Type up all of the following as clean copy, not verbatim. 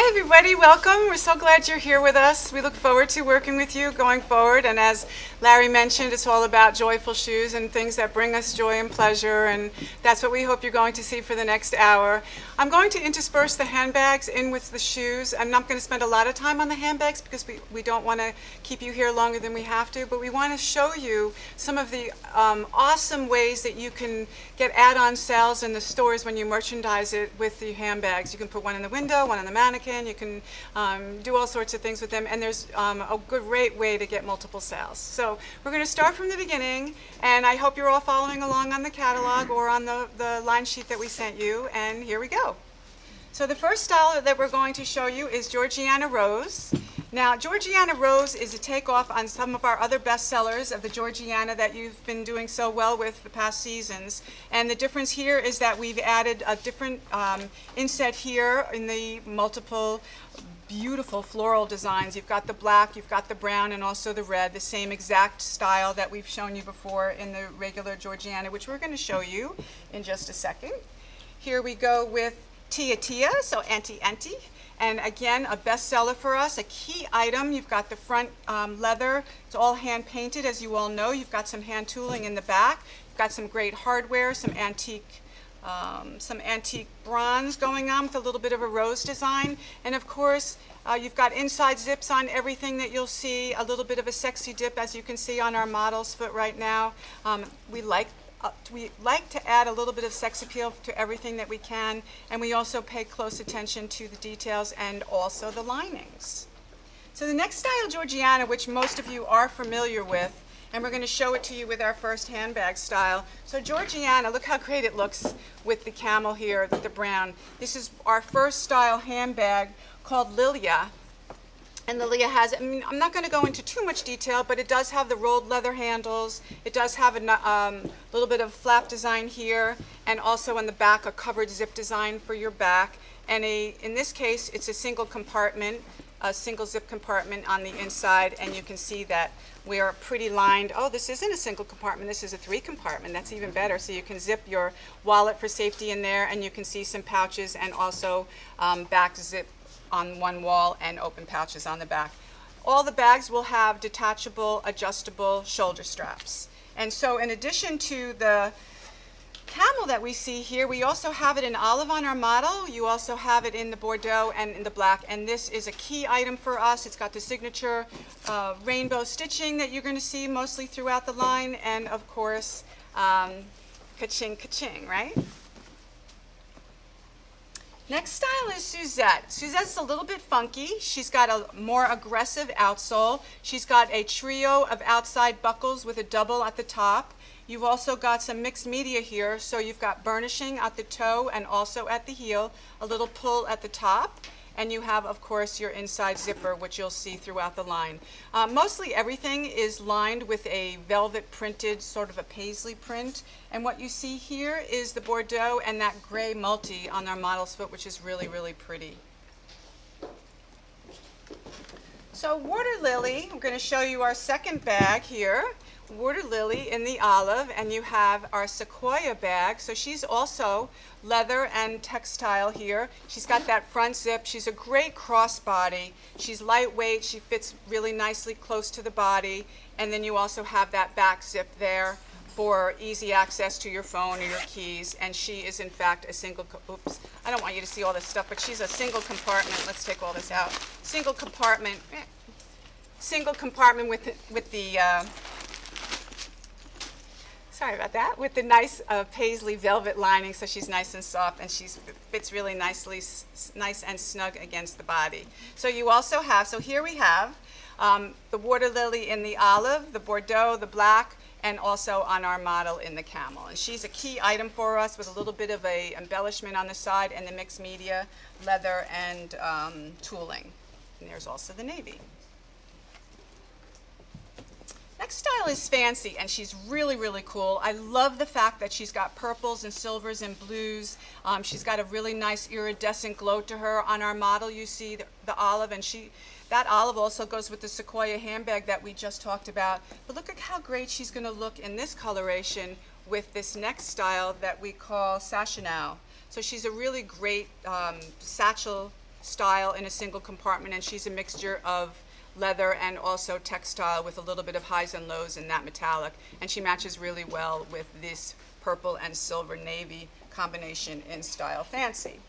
Hi everybody, welcome. We're so glad you're here with us. We look forward to working with you going forward, and as Larry mentioned, it's all about joyful shoes and things that bring us joy and pleasure, and that's what we hope you're going to see for the next hour. I'm going to intersperse the handbags in with the shoes. I'm not going to spend a lot of time on the handbags because we don't want to keep you here longer than we have to, but we want to show you some of the awesome ways that you can get add-on sales in the stores when you merchandise it with the handbags. You can put one in the window, one on the mannequin, you can do all sorts of things with them, and there's a great way to get multiple sales. So we're going to start from the beginning, and I hope you're all following along on the catalog or on the line sheet that we sent you, and here we go. So the first style that we're going to show you is Georgiana Rose. Now, Georgiana Rose is a takeoff on some of our other bestsellers of the Georgiana that you've been doing so well with the past seasons. And the difference here is that we've added a different inset here in the multiple beautiful floral designs. You've got the black, you've got the brown, and also the red, the same exact style that we've shown you before in the regular Georgiana, which we're going to show you in just a second. Here we go with Tia Tia, so Auntie Auntie. And again, a bestseller for us, a key item. You've got the front leather. It's all hand painted, as you all know. You've got some hand tooling in the back. You've got some great hardware, some antique bronze going on with a little bit of a rose design. And of course, you've got inside zips on everything that you'll see, a little bit of a sexy dip, as you can see on our model's foot right now. We like to add a little bit of sex appeal to everything that we can, and we also pay close attention to the details and also the linings. So the next style, Georgiana, which most of you are familiar with, and we're going to show it to you with our first handbag style. So Georgiana, look how great it looks with the camel here, with the brown. This is our first style handbag called Lilia. And Lilia has, I'm not going to go into too much detail, but it does have the rolled leather handles. It does have a little bit of flap design here, and also on the back a covered zip design for your back. And in this case, it's a single compartment, a single zip compartment on the inside, and you can see that we are pretty lined. Oh, this isn't a single compartment, this is a 3 compartment. That's even better. So you can zip your wallet for safety in there, and you can see some pouches and also back zip on one wall and open pouches on the back. All the bags will have detachable, adjustable shoulder straps. And so in addition to the camel that we see here, we also have it in olive on our model. You also have it in the Bordeaux and in the black, and this is a key item for us. It's got the signature rainbow stitching that you're going to see mostly throughout the line, and of course, ka-ching, ka-ching, right? Next style is Suzette. Suzette's a little bit funky. She's got a more aggressive outsole. She's got a trio of outside buckles with a double at the top. You've also got some mixed media here, so you've got burnishing at the toe and also at the heel, a little pull at the top, and you have, of course, your inside zipper, which you'll see throughout the line. Mostly everything is lined with a velvet printed, sort of a paisley print. And what you see here is the Bordeaux and that gray multi on our model's foot, which is really, really pretty. So Water Lily, we're going to show you our second bag here. Water Lily in the olive, and you have our Sequoia bag. So she's also leather and textile here. She's got that front zip. She's a great crossbody. She's lightweight. She fits really nicely close to the body. And then you also have that back zip there for easy access to your phone or your keys. And she is in fact a single, oops, I don't want you to see all this stuff, but she's a single compartment. Let's take all this out. Single compartment with the sorry about that, with the nice paisley velvet lining, so she's nice and soft, and she fits really nicely, nice and snug against the body. So you also have, so here we have the Water Lily in the olive, the Bordeaux, the black, and also on our model in the camel. And she's a key item for us with a little bit of a embellishment on the side and the mixed media, leather, and tooling. And there's also the navy. Next style is Fancy, and she's really, really cool. I love the fact that she's got purples and silvers and blues. She's got a really nice iridescent glow to her. On our model, you see the olive, and that olive also goes with the Sequoia handbag that we just talked about. But look at how great she's going to look in this coloration with this next style that we call Sachinal. So she's a really great satchel style in a single compartment, and she's a mixture of leather and also textile with a little bit of highs and lows in that metallic, and she matches really well with this purple and silver navy combination in Style Fancy.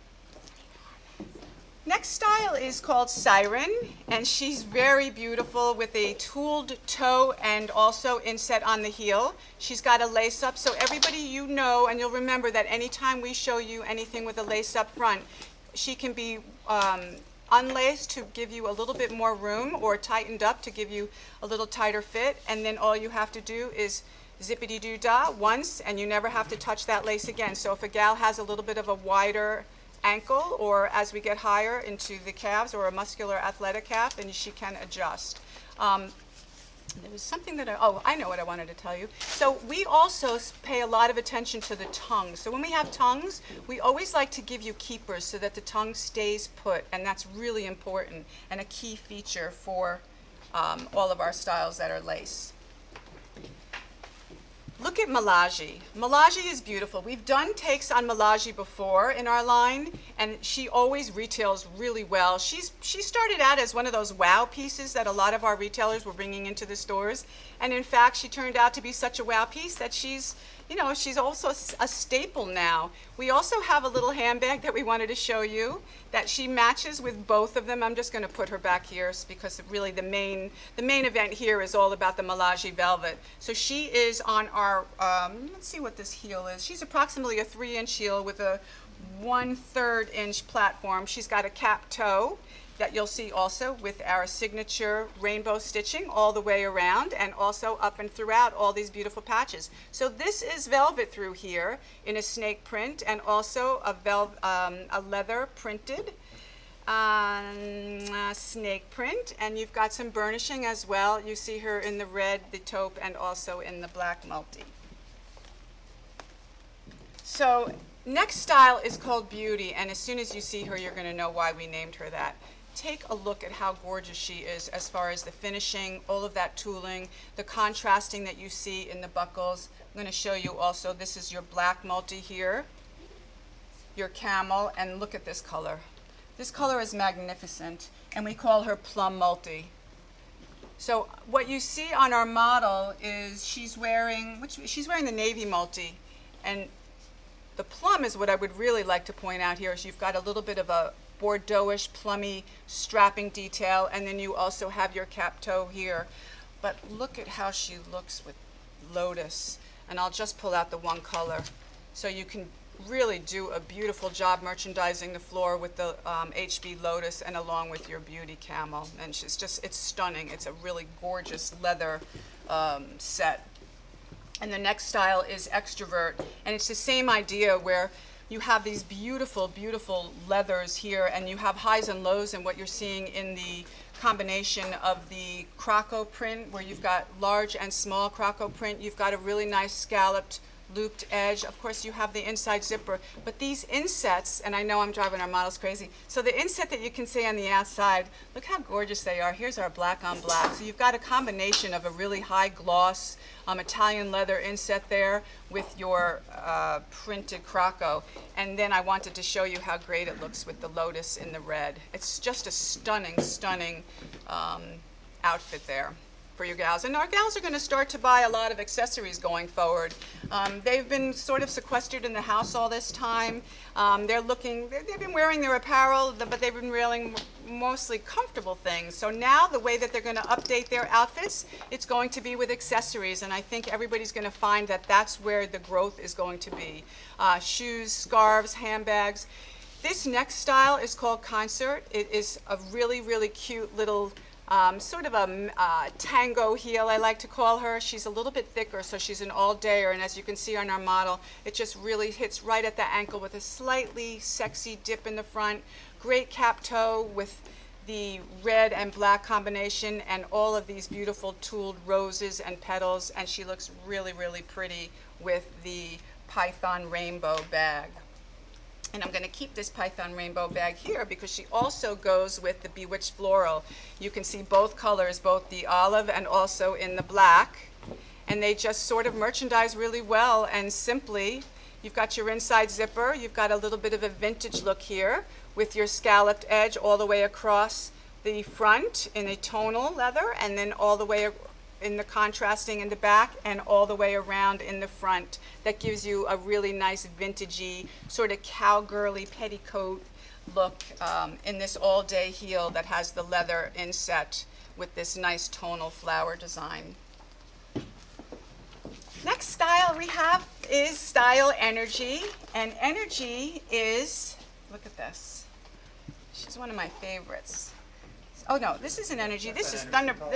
Next style is called Siren, and she's very beautiful with a tooled toe and also inset on the heel. She's got a lace up, so everybody you know, and you'll remember that anytime we show you anything with a lace up front, she can be unlaced to give you a little bit more room, or tightened up to give you a little tighter fit, and then all you have to do is zippity-doo-dah once, and you never have to touch that lace again. So if a gal has a little bit of a wider ankle, or as we get higher into the calves, or a muscular athletic calf, then she can adjust. There was something that I know what I wanted to tell you. So we also pay a lot of attention to the tongue. So when we have tongues, we always like to give you keepers so that the tongue stays put, and that's really important and a key feature for all of our styles that are lace. Look at melange. Melange is beautiful. We've done takes on melange before in our line, and she always retails really well. She started out as one of those wow pieces that a lot of our retailers were bringing into the stores, and in fact, she turned out to be such a wow piece that she's also a staple now. We also have a little handbag that we wanted to show you that she matches with both of them. I'm just going to put her back here because really the main event here is all about the melange velvet. So she is on our, let's see what this heel is. She's approximately a 3-inch heel with a 1/3 inch platform. She's got a cap toe that you'll see also with our signature rainbow stitching all the way around, and also up and throughout all these beautiful patches. So this is velvet through here in a snake print, and also a leather printed snake print, and you've got some burnishing as well. You see her in the red, the taupe, and also in the black multi. So next style is called Beauty, and as soon as you see her, you're going to know why we named her that. Take a look at how gorgeous she is as far as the finishing, all of that tooling, the contrasting that you see in the buckles. I'm going to show you also, this is your black multi here, your camel, and look at this color. This color is magnificent, and we call her plum multi. So what you see on our model is she's wearing the navy multi, and the plum is what I would really like to point out here, is you've got a little bit of a Bordeauxish, plummy strapping detail, and then you also have your cap toe here. But look at how she looks with lotus, and I'll just pull out the one color. So you can really do a beautiful job merchandising the floor with the HB lotus and along with your beauty camel, and it's stunning. It's a really gorgeous leather set. And the next style is Extrovert, and it's the same idea where you have these beautiful, beautiful leathers here, and you have highs and lows, and what you're seeing in the combination of the croco print, where you've got large and small croco print. You've got a really nice scalloped looped edge. Of course, you have the inside zipper, but these insets, and I know I'm driving our models crazy, so the inset that you can see on the outside, look how gorgeous they are. Here's our black on black. So you've got a combination of a really high gloss Italian leather inset there with your printed croco, and then I wanted to show you how great it looks with the lotus in the red. It's just a stunning, stunning outfit there for your gals. And our gals are going to start to buy a lot of accessories going forward. They've been sort of sequestered in the house all this time. They've been wearing their apparel, but they've been wearing mostly comfortable things. So now the way that they're going to update their outfits, it's going to be with accessories, and I think everybody's going to find that that's where the growth is going to be. Shoes, scarves, handbags. This next style is called Concert. It is a really, really cute little sort of a tango heel, I like to call her. She's a little bit thicker, so she's an all-dayer, and as you can see on our model, it just really hits right at the ankle with a slightly sexy dip in the front. Great cap toe with the red and black combination, and all of these beautiful tooled roses and petals, and she looks really, really pretty with the Python rainbow bag. And I'm going to keep this Python rainbow bag here because she also goes with the Bewitched Floral. You can see both colors, both the olive and also in the black. And they just sort of merchandise really well and simply You've got your inside zipper. You've got a little bit of a vintage look here with your scalloped edge all the way across the front in a tonal leather, and then all the way in the contrasting in the back and all the way around in the front. That gives you a really nice vintagey, sort of cowgirly petticoat look in this all-day heel that has the leather inset with this nice tonal flower design. Next style we have is Style Energy, and Energy is, look at this, she's one of my favorites. Oh no, this isn't Energy, this is Thunderbird.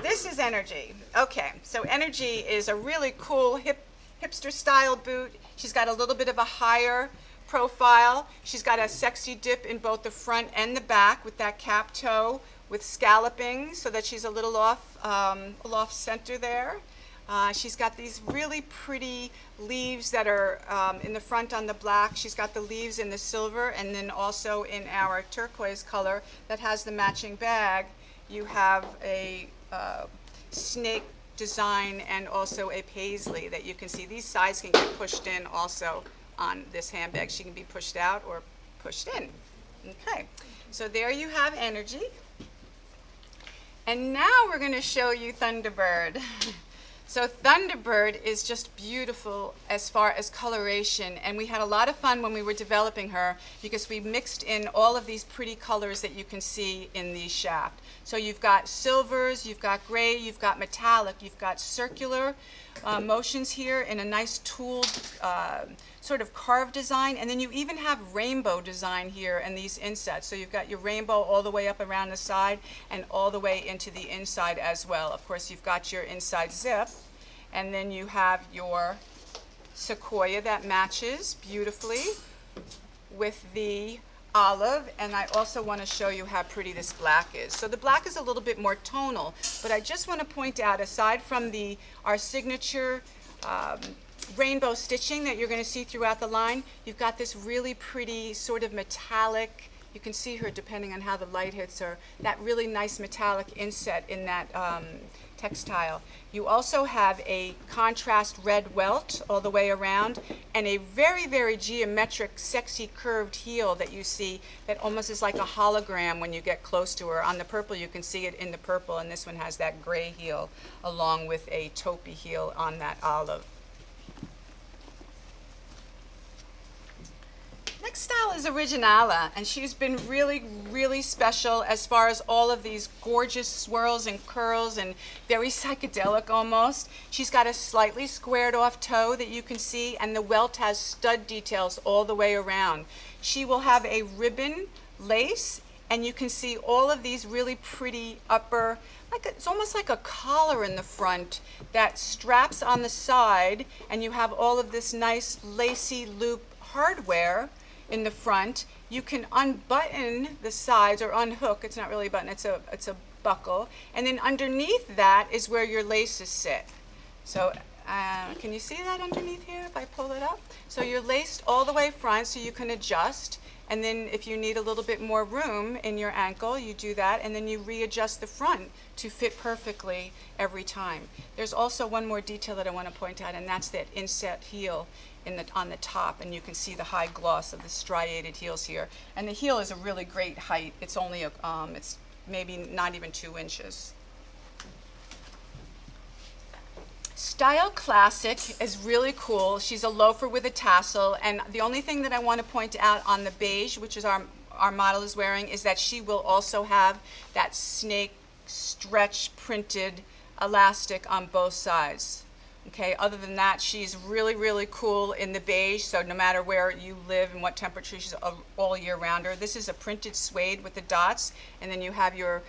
This is Energy. Okay, so Energy is a really cool hipster style boot. She's got a little bit of a higher profile. She's got a sexy dip in both the front and the back with that cap toe with scalloping so that she's a little off center there. She's got these really pretty leaves that are in the front on the black. She's got the leaves in the silver, and then also in our turquoise color that has the matching bag, you have a snake design and also a paisley that you can see. These sides can get pushed in also on this handbag. She can be pushed out or pushed in. Okay, so there you have Energy. And now we're going to show you Thunderbird. So Thunderbird is just beautiful as far as coloration, and we had a lot of fun when we were developing her because we mixed in all of these pretty colors that you can see in the shaft. So you've got silvers, you've got gray, you've got metallic, you've got circular motions here in a nice tooled sort of carved design, and then you even have rainbow design here in these insets. So you've got your rainbow all the way up around the side and all the way into the inside as well. Of course, you've got your inside zip, and then you have your sequoia that matches beautifully with the olive, and I also want to show you how pretty this black is. So the black is a little bit more tonal, but I just want to point out, aside from our signature rainbow stitching that you're going to see throughout the line, you've got this really pretty sort of metallic, you can see her depending on how the light hits her, that really nice metallic inset in that textile. You also have a contrast red welt all the way around and a very, very geometric, sexy curved heel that you see that almost is like a hologram when you get close to her. On the purple, you can see it in the purple, and this one has that gray heel along with a taupey heel on that olive. Next style is Originalla, and she's been really, really special as far as all of these gorgeous swirls and curls and very psychedelic almost. She's got a slightly squared off toe that you can see, and the welt has stud details all the way around. She will have a ribbon lace, and you can see all of these really pretty upper, it's almost like a collar in the front that straps on the side, and you have all of this nice lacy loop hardware in the front. You can unbutton the sides or unhook. It's not really a button, it's a buckle. And then underneath that is where your laces sit. So can you see that underneath here if I pull it up? So you're laced all the way front so you can adjust. And then if you need a little bit more room in your ankle, you do that, and then you readjust the front to fit perfectly every time. There's also one more detail that I want to point out, and that's that inset heel on the top, and you can see the high gloss of the striated heels here. And the heel is a really great height. It's only it's maybe not even 2 inches. Style Classic is really cool. She's a loafer with a tassel, and the only thing that I want to point out on the beige, which is our model is wearing, is that she will also have that snake stretch printed elastic on both sides. Okay, other than that, she's really, really cool in the beige, so no matter where you live and what temperature, she's all year rounder. This is a printed suede with the dots, and then you have your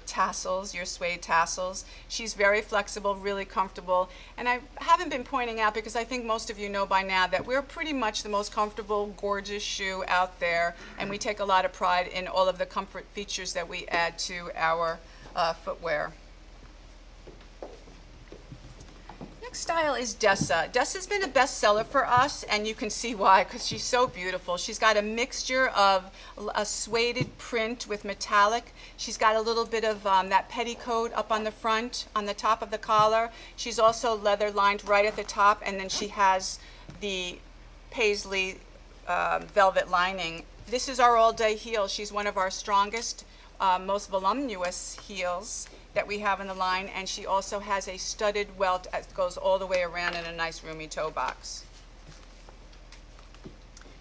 tassels, your suede tassels. She's very flexible, really comfortable, and I haven't been pointing out because I think most of you know by now that we're pretty much the most comfortable, gorgeous shoe out there, and we take a lot of pride in all of the comfort features that we add to our footwear. Next style is Dessa. Dessa's been a bestseller for us, and you can see why, because she's so beautiful. She's got a mixture of a sueded print with metallic. She's got a little bit of that petticoat up on the front, on the top of the collar. She's also leather lined right at the top, and then she has the paisley velvet lining. This is our all-day heel. She's one of our strongest, most voluminous heels that we have in the line, and she also has a studded welt that goes all the way around in a nice roomy toe box.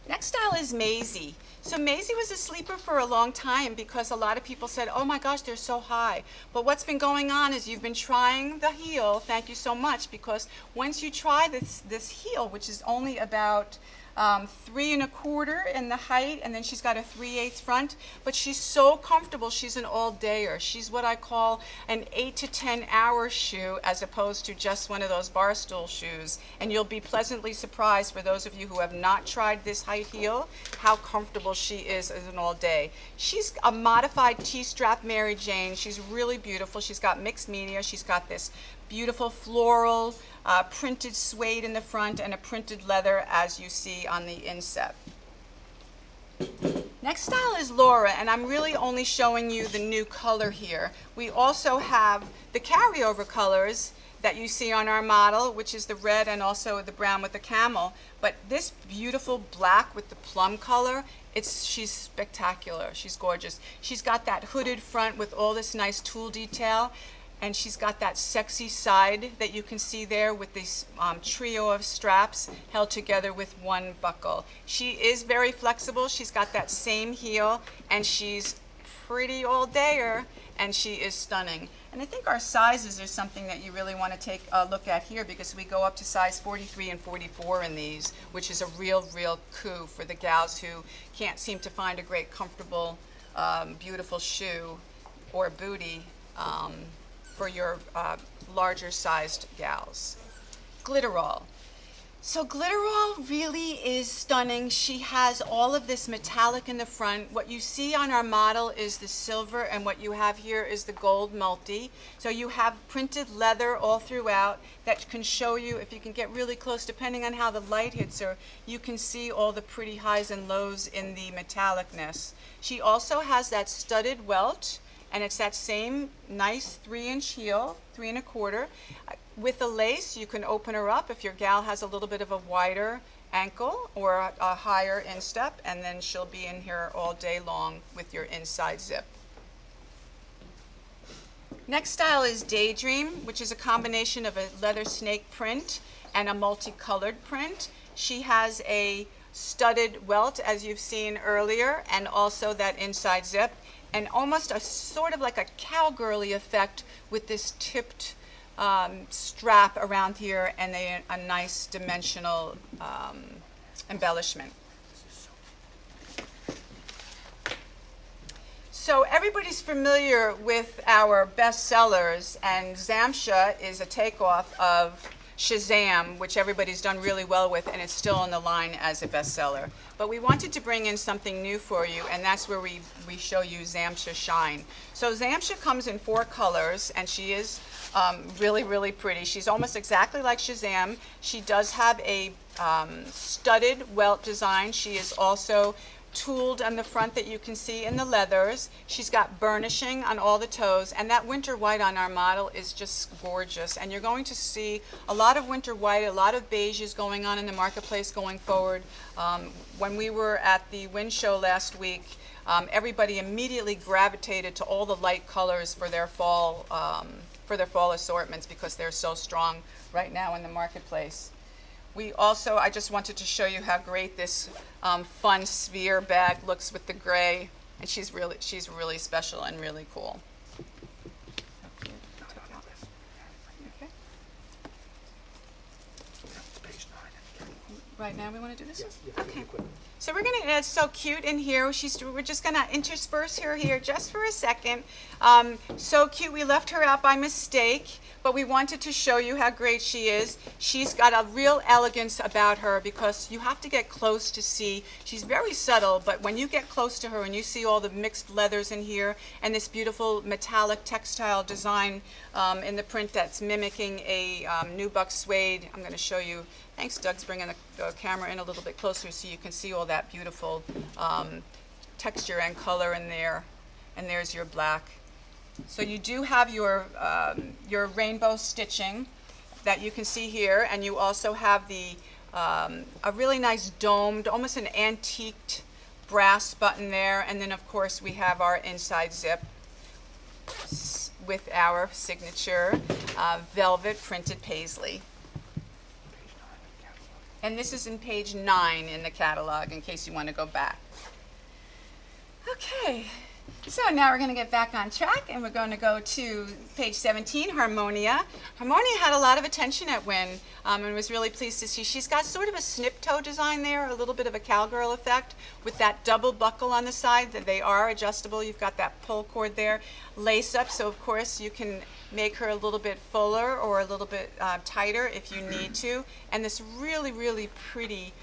Next style is Maisie. So Maisie was a sleeper for a long time because a lot of people said, oh my gosh, they're so high. But what's been going on is you've been trying the heel, thank you so much, because once you try this heel, which is only about 3 1/4 in the height, and then she's got a 3/8 front, but she's so comfortable. She's an all-dayer. She's what I call an 8 to 10 hour shoe as opposed to just one of those bar stool shoes. And you'll be pleasantly surprised, for those of you who have not tried this height heel, how comfortable she is as an all-day. She's a modified T-strap Mary Jane. She's really beautiful. She's got mixed media. She's got this beautiful floral printed suede in the front and a printed leather, as you see on the inset. Next style is Laura, and I'm really only showing you the new color here. We also have the carryover colors that you see on our model, which is the red and also the brown with the camel. But this beautiful black with the plum color, she's spectacular. She's gorgeous. She's got that hooded front with all this nice tool detail. And she's got that sexy side that you can see there with this trio of straps held together with one buckle. She is very flexible. She's got that same heel, and she's pretty all-dayer, and she is stunning. And I think our sizes are something that you really want to take a look at here, because we go up to size 43 and 44 in these, which is a real coup for the gals who can't seem to find a great, comfortable, beautiful shoe or booty for your larger sized gals. Glitterall. So Glitterall really is stunning. She has all of this metallic in the front. What you see on our model is the silver, and what you have here is the gold multi. So you have printed leather all throughout that can show you, if you can get really close, depending on how the light hits her, you can see all the pretty highs and lows in the metallicness. She also has that studded welt, and it's that same nice 3-inch heel, 3 1/4. With the lace, you can open her up if your gal has a little bit of a wider ankle or a higher instep, and then she'll be in here all day long with your inside zip. Next style is Daydream, which is a combination of a leather snake print and a multicolored print. She has a studded welt, as you've seen earlier, and also that inside zip, and almost a sort of like a cowgirly effect with this tipped strap around here and a nice dimensional embellishment. So everybody's familiar with our best sellers, and Zamsha is a takeoff of Shazam, which everybody's done really well with, and it's still on the line as a bestseller. But we wanted to bring in something new for you, and that's where we show you Zamsha Shine. So Zamsha comes in 4 colors, and she is really pretty. She's almost exactly like Shazam. She does have a studded welt design. She is also tooled on the front that you can see in the leathers. She's got burnishing on all the toes, and that winter white on our model is just gorgeous. And you're going to see a lot of winter white, a lot of beiges going on in the marketplace going forward. When we were at the Wind Show last week, everybody immediately gravitated to all the light colors for their fall assortments, because they're so strong right now in the marketplace. We also, I just wanted to show you how great this fun sphere bag looks with the gray, and she's really special and really cool. Okay. Right now we want to do this? Yes, okay. So we're going to add So Cute in here. We're just going to intersperse her here just for a second. So Cute, we left her out by mistake, but we wanted to show you how great she is. She's got a real elegance about her, because you have to get close to see. She's very subtle, but when you get close to her and you see all the mixed leathers in here and this beautiful metallic textile design in the print that's mimicking a nubuck suede, I'm going to show you. Thanks, Doug's bringing the camera in a little bit closer so you can see all that beautiful texture and color in there. And there's your black. So you do have your rainbow stitching that you can see here, and you also have the a really nice domed, almost an antiqued brass button there. And then of course we have our inside zip with our signature velvet printed paisley. And this is in page 9 in the catalog in case you want to go back. Okay, so now we're going to get back on track and we're going to go to page 17, Harmonia. Harmonia had a lot of attention at Win and was really pleased to see. She's got sort of a snip toe design there, a little bit of a cowgirl effect with that double buckle on the side. That they are adjustable. You've got that pull cord there, lace up, so of course you can make her a little bit fuller or a little bit tighter if you need to. And this really, really pretty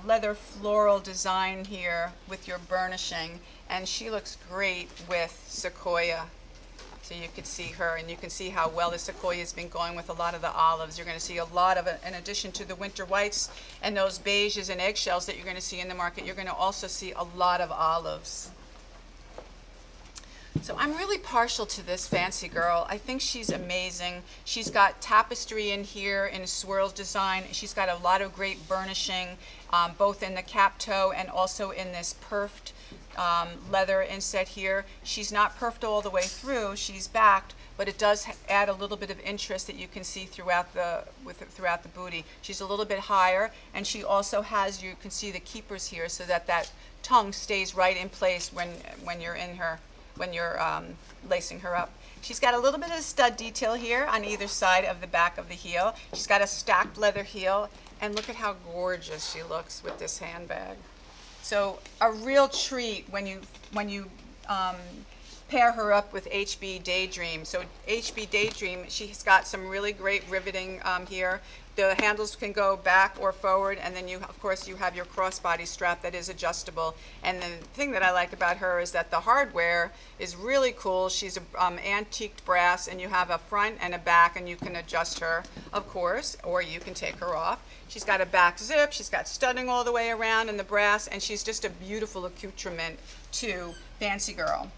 leather floral design here with your burnishing. And she looks great with sequoia. So you could see her, and you can see how well the sequoia has been going with a lot of the olives. You're going to see a lot of it, in addition to the winter whites and those beiges and eggshells that you're going to see in the market, you're going to also see a lot of olives. So I'm really partial to this fancy girl. I think she's amazing. She's got tapestry in here in a swirls design. She's got a lot of great burnishing, both in the cap toe and also in this perfed leather inset here. She's not perfed all the way through. She's backed, but it does add a little bit of interest that you can see throughout the booty. She's a little bit higher, and she also has, you can see the keepers here, so that that tongue stays right in place when you're in her, when you're lacing her up. She's got a little bit of stud detail here on either side of the back of the heel. She's got a stacked leather heel, and look at how gorgeous she looks with this handbag. So a real treat when you pair her up with HB Daydream. So HB Daydream, she's got some really great riveting here. The handles can go back or forward, and then you, of course, you have your crossbody strap that is adjustable. And the thing that I like about her is that the hardware is really cool. She's antiqued brass, and you have a front and a back, and you can adjust her, of course, or you can take her off. She's got a back zip, she's got studding all the way around in the brass, and she's just a beautiful accoutrement to Fancy Girl.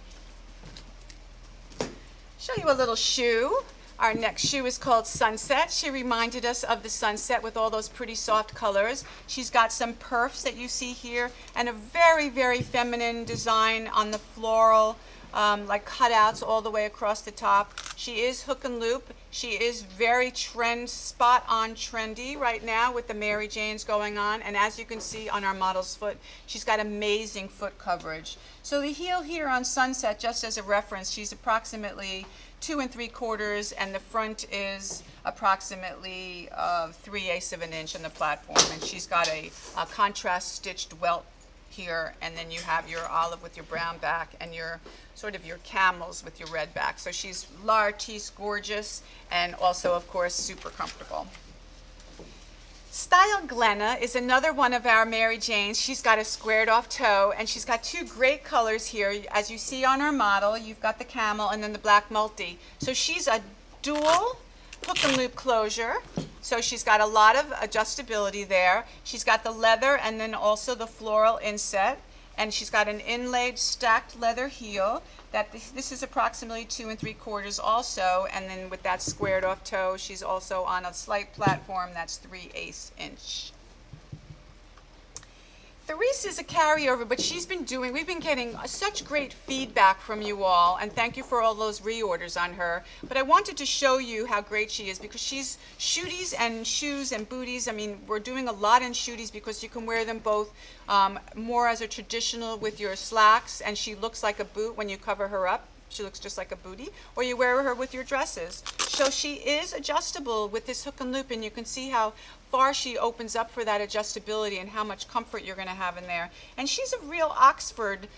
Show you a little shoe. Our next shoe is called Sunset. She reminded us of the sunset with all those pretty soft colors. She's got some perfs that you see here and a very, very feminine design on the floral, like cutouts all the way across the top. She is hook and loop. She is very spot on trendy right now with the Mary Janes going on. And as you can see on our model's foot, she's got amazing foot coverage. So the heel here on Sunset, just as a reference, she's approximately 2 3/4, and the front is approximately 3/8 of an inch on the platform. And she's got a contrast stitched welt here, and then you have your olive with your brown back and your sort of your camels with your red back. So she's l'artiste gorgeous, and also of course super comfortable. Style Glenna is another one of our Mary Janes. She's got a squared off toe, and she's got 2 great colors here. As you see on our model, you've got the camel and then the black multi. So she's a dual hook and loop closure. So she's got a lot of adjustability there. She's got the leather and then also the floral inset. And she's got an inlaid stacked leather heel. This is approximately 2 3/4 also, and then with that squared off toe, she's also on a slight platform that's 3/8 inch. Therese is a carryover, but we've been getting such great feedback from you all, and thank you for all those reorders on her. But I wanted to show you how great she is, because she's shooties and shoes and booties. I mean, we're doing a lot in shooties because you can wear them both more as a traditional with your slacks, and she looks like a boot when you cover her up. She looks just like a bootie, or you wear her with your dresses. So she is adjustable with this hook and loop, and you can see how far she opens up for that adjustability and how much comfort you're going to have in there. And she's a real Oxford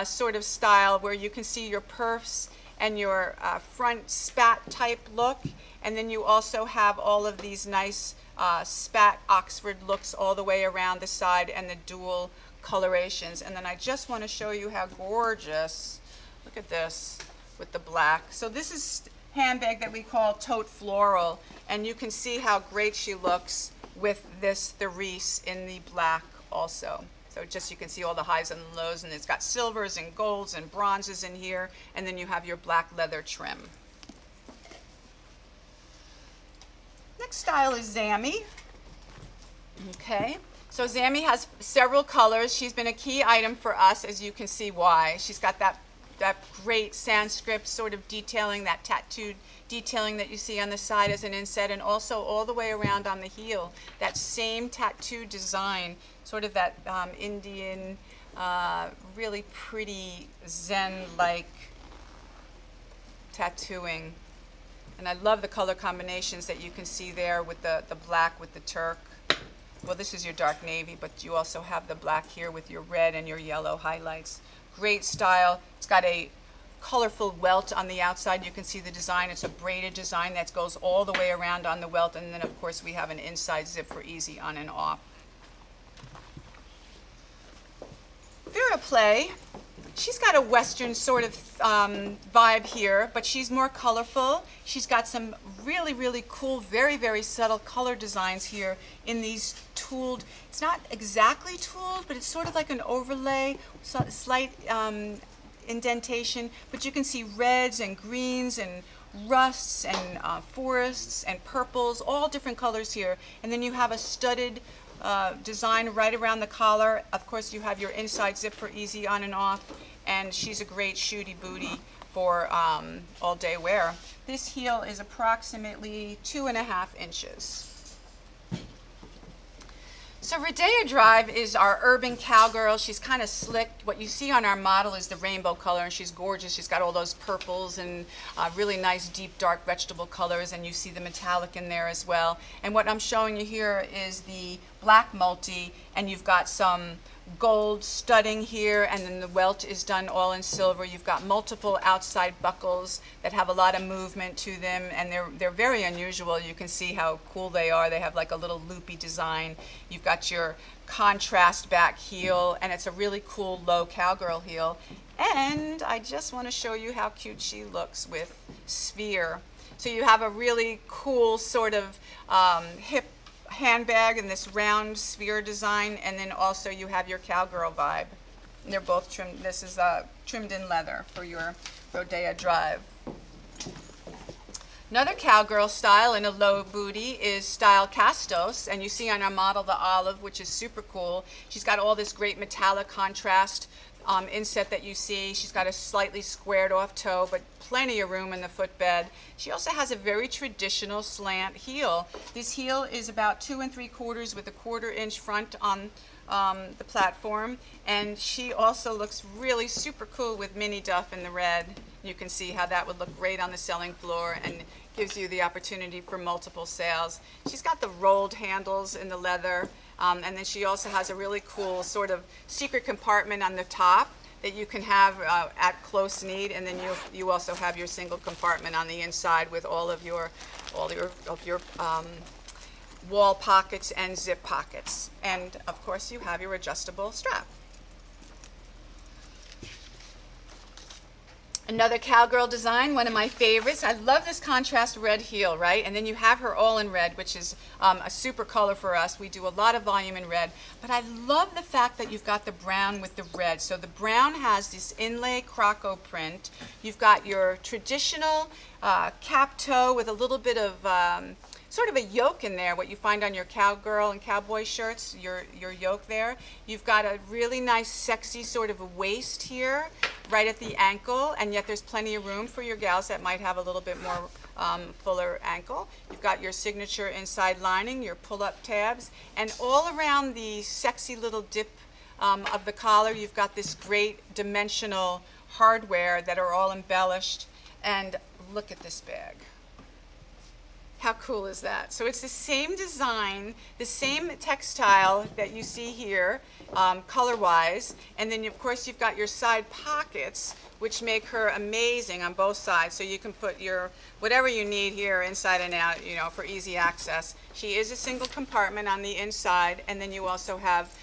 sort of style, where you can see your perfs and your front spat type look, and then you also have all of these nice spat Oxford looks all the way around the side and the dual colorations. And then I just want to show you how gorgeous, look at this with the black. So this is handbag that we call Tote Floral, and you can see how great she looks with this Therese in the black also. So just you can see all the highs and lows, and it's got silvers and golds and bronzes in here, and then you have your black leather trim. Next style is Zami. Okay, so Zami has several colors. She's been a key item for us, as you can see why. She's got that great Sanskrit sort of detailing, that tattooed detailing that you see on the side as an inset, and also all the way around on the heel, that same tattoo design, sort of that Indian, really pretty Zen-like tattooing. And I love the color combinations that you can see there with the black with the turk. Well, this is your dark navy, but you also have the black here with your red and your yellow highlights. Great style. It's got a colorful welt on the outside. You can see the design. It's a braided design that goes all the way around on the welt. And then, of course, we have an inside zip for easy on and off. Vera Play. She's got a Western sort of vibe here, but she's more colorful. She's got some really, really cool, very, very subtle color designs here in these tooled, it's not exactly tooled, but it's sort of like an overlay, slight indentation, but you can see reds and greens and rusts and forests and purples, all different colors here. And then you have a studded design right around the collar. Of course, you have your inside zip for easy on and off, and she's a great shooty booty for all day wear. This heel is approximately 2.5 inches. So Rodeo Drive is our urban cowgirl. She's kind of slick. What you see on our model is the rainbow color, and she's gorgeous. She's got all those purples and really nice deep dark vegetable colors, and you see the metallic in there as well. And what I'm showing you here is the black multi, and you've got some gold studding here, and then the welt is done all in silver. You've got multiple outside buckles that have a lot of movement to them, and they're very unusual. You can see how cool they are. They have like a little loopy design. You've got your contrast back heel, and it's a really cool low cowgirl heel. And I just want to show you how cute she looks with sphere. So you have a really cool sort of hip handbag and this round sphere design, and then also you have your cowgirl vibe. And they're both trimmed. This is trimmed in leather for your Rodeo Drive. Another cowgirl style in a low booty is style Castos, and you see on our model the olive, which is super cool. She's got all this great metallic contrast inset that you see. She's got a slightly squared off toe, but plenty of room in the footbed. She also has a very traditional slant heel. This heel is about 2 3/4 with a 1/4 inch front on the platform, and she also looks really super cool with mini duff in the red. You can see how that would look great on the selling floor and gives you the opportunity for multiple sales. She's got the rolled handles in the leather, and then she also has a really cool sort of secret compartment on the top that you can have at close need, and then you also have your single compartment on the inside with all of your wall pockets and zip pockets, and of course you have your adjustable strap. Another cowgirl design, one of my favorites. I love this contrast red heel, right? And then you have her all in red, which is a super color for us. We do a lot of volume in red, but I love the fact that you've got the brown with the red. So the brown has this inlay croco print. You've got your traditional cap toe with a little bit of sort of a yoke in there, what you find on your cowgirl and cowboy shirts, your yoke there. You've got a really nice, sexy sort of a waist here, right at the ankle, and yet there's plenty of room for your gals that might have a little bit more fuller ankle. You've got your signature inside lining, your pull-up tabs, and all around the sexy little dip of the collar, you've got this great dimensional hardware that are all embellished. And look at this bag. How cool is that? So it's the same design, the same textile that you see here, color-wise, and then of course you've got your side pockets, which make her amazing on both sides. So you can put your whatever you need here, inside and out, you know, for easy access. She is a single compartment on the inside, and then you also have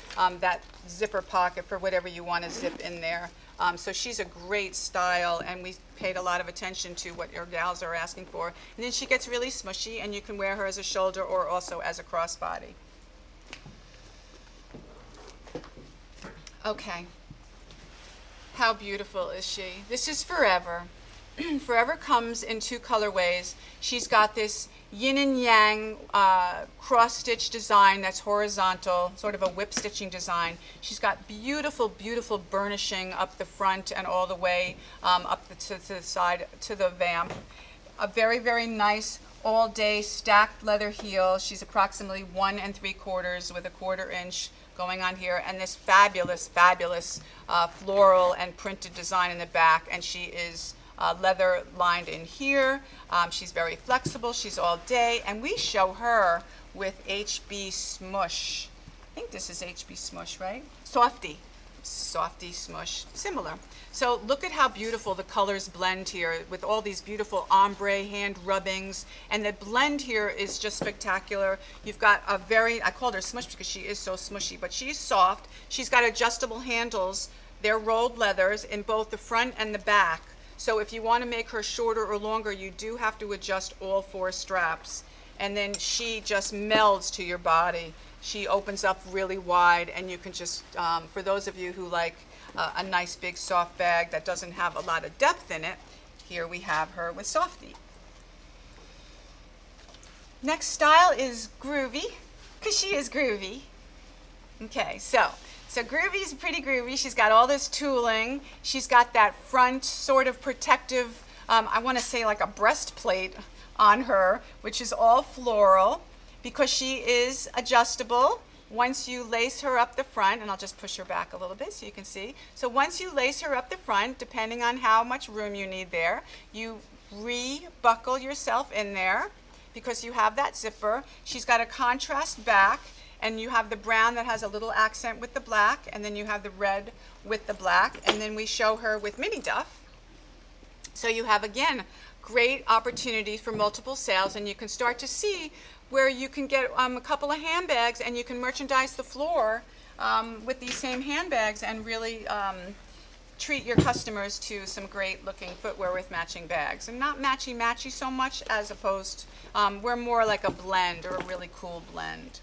that zipper pocket for whatever you want to zip in there. So she's a great style, and we paid a lot of attention to what your gals are asking for. And then she gets really smushy, and you can wear her as a shoulder or also as a crossbody. Okay. How beautiful is she? This is forever. Forever comes in two colorways. She's got this yin and yang cross-stitch design that's horizontal, sort of a whip stitching design. She's got beautiful, beautiful burnishing up the front and all the way up to the side, to the vamp. A very, very nice all-day stacked leather heel. She's approximately 1 3/4 with a 1/4 inch going on here, and this fabulous, fabulous floral and printed design in the back, and she is leather lined in here. She's very flexible, she's all day, and we show her with HB Smush. I think this is HB Smush, right? Softy Smush, similar. So look at how beautiful the colors blend here with all these beautiful ombre hand rubbings, and the blend here is just spectacular. You've got a very, I called her Smush because she is so smushy, but she's soft. She's got adjustable handles. They're rolled leathers in both the front and the back. So if you want to make her shorter or longer, you do have to adjust all 4 straps. And then she just melds to your body. She opens up really wide, and you can just, for those of you who like a nice big soft bag that doesn't have a lot of depth in it, here we have her with Softy. Next style is Groovy, because she is groovy. Okay, so Groovy's pretty groovy. She's got all this tooling. She's got that front sort of protective, I want to say like a breastplate on her, which is all floral, because she is adjustable. Once you lace her up the front, and I'll just push her back a little bit so you can see. So once you lace her up the front, depending on how much room you need there, you re-buckle yourself in there because you have that zipper. She's got a contrast back, and you have the brown that has a little accent with the black, and then you have the red with the black, and then we show her with mini duff. So you have, again, great opportunities for multiple sales, and you can start to see where you can get a couple of handbags, and you can merchandise the floor with these same handbags and really treat your customers to some great looking footwear with matching bags. And not matchy-matchy so much, as opposed, we're more like a blend, or a really cool blend.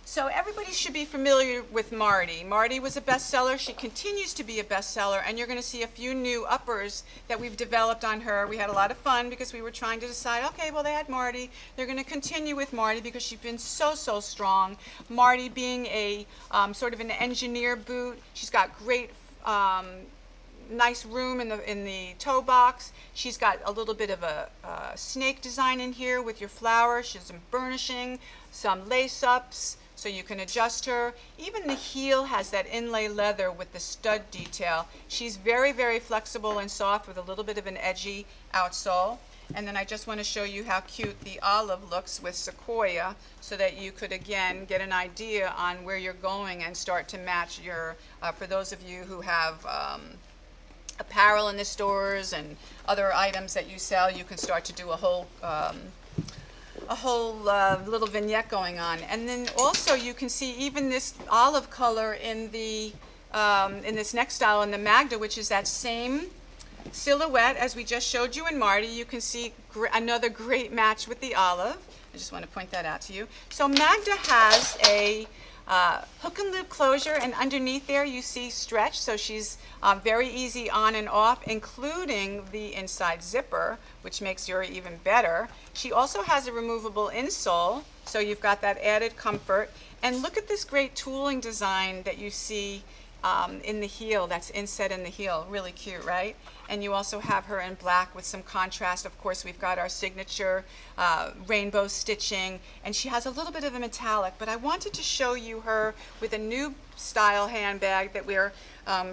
So everybody should be familiar with Marty. Marty was a bestseller. She continues to be a bestseller, and you're going to see a few new uppers that we've developed on her. We had a lot of fun because we were trying to decide, okay, well, they had Marty. They're going to continue with Marty because she's been so, so strong. Marty being a sort of an engineer boot. She's got great nice room in the toe box. She's got a little bit of a snake design in here with your flower. She has some burnishing, some lace-ups, so you can adjust her. Even the heel has that inlay leather with the stud detail. She's very, very flexible and soft with a little bit of an edgy outsole. And then I just want to show you how cute the olive looks with sequoia, so that you could, again, get an idea on where you're going and start to match your, for those of you who have apparel in the stores and other items that you sell, you can start to do a whole little vignette going on. And then also you can see even this olive color in the in this next style in the Magda, which is that same silhouette as we just showed you in Marty. You can see another great match with the olive. I just want to point that out to you. So Magda has a hook and loop closure, and underneath there you see stretch, so she's very easy on and off, including the inside zipper, which makes her even better. She also has a removable insole, so you've got that added comfort. And look at this great tooling design that you see in the heel, that's inset in the heel. Really cute, right? And you also have her in black with some contrast. Of course, we've got our signature rainbow stitching, and she has a little bit of a metallic, but I wanted to show you her with a new style handbag that we're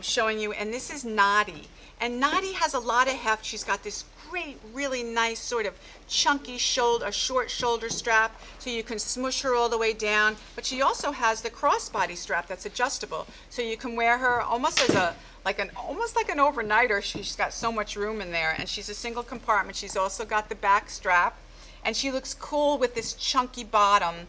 showing you, and this is Naughty. And Naughty has a lot of heft. She's got this great, really nice sort of chunky shoulder, short shoulder strap, so you can smush her all the way down. But she also has the crossbody strap that's adjustable, so you can wear her almost as a almost like an overnighter. She's got so much room in there, and she's a single compartment. She's also got the back strap, and she looks cool with this chunky bottom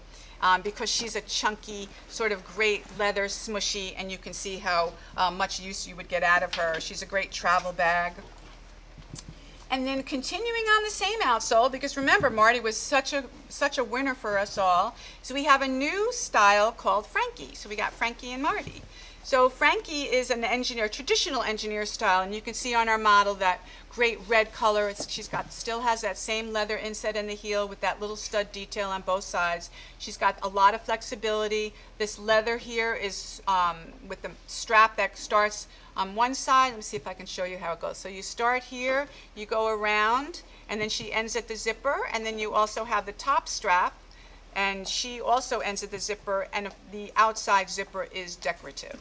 because she's a chunky, sort of great leather smushy, and you can see how much use you would get out of her. She's a great travel bag. And then continuing on the same outsole, because remember, Marty was such a winner for us all, so we have a new style called Frankie. So we got Frankie and Marty. So Frankie is an engineer, traditional engineer style, and you can see on our model that great red color. She's got, still has that same leather inset in the heel with that little stud detail on both sides. She's got a lot of flexibility. This leather here is with the strap that starts on one side. Let me see if I can show you how it goes. So you start here, you go around, and then she ends at the zipper, and then you also have the top strap, and she also ends at the zipper, and the outside zipper is decorative.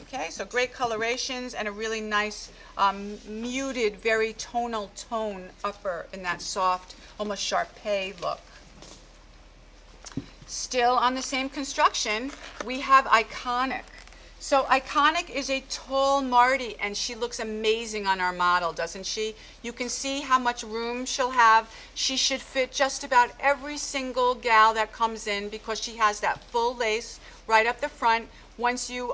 Okay, so great colorations and a really nice muted, very tonal tone upper in that soft, almost Sharpay look. Still on the same construction, we have Iconic. So Iconic is a tall Marty, and she looks amazing on our model, doesn't she? You can see how much room she'll have. She should fit just about every single gal that comes in because she has that full lace right up the front. Once you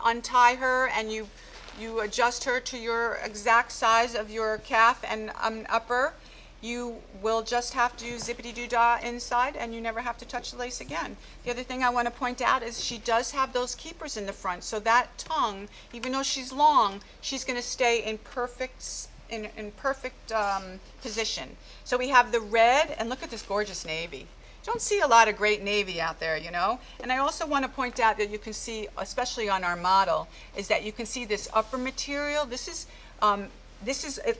untie her and you adjust her to your exact size of your calf and upper, you will just have to zippity-doo-dah inside, and you never have to touch the lace again. The other thing I want to point out is she does have those keepers in the front, so that tongue, even though she's long, she's going to stay in perfect position. So we have the red, and look at this gorgeous navy. Don't see a lot of great navy out there, you know. And I also want to point out that you can see, especially on our model, is that you can see this upper material. This is,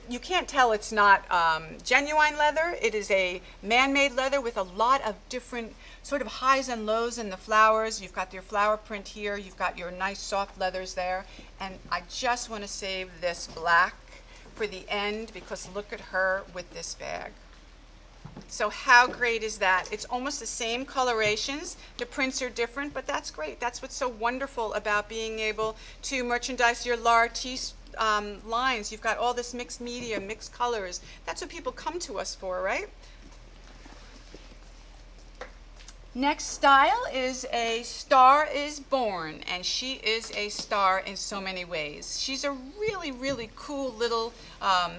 you can't tell it's not genuine leather. It is a man-made leather with a lot of different sort of highs and lows in the flowers. You've got your flower print here. You've got your nice soft leathers there. And I just want to save this black for the end because look at her with this bag. So how great is that? It's almost the same colorations. The prints are different, but that's great. That's what's so wonderful about being able to merchandise your l'artiste lines. You've got all this mixed media, mixed colors. That's what people come to us for, right? Next style is a Star is Born, and she is a star in so many ways. She's a really, really cool little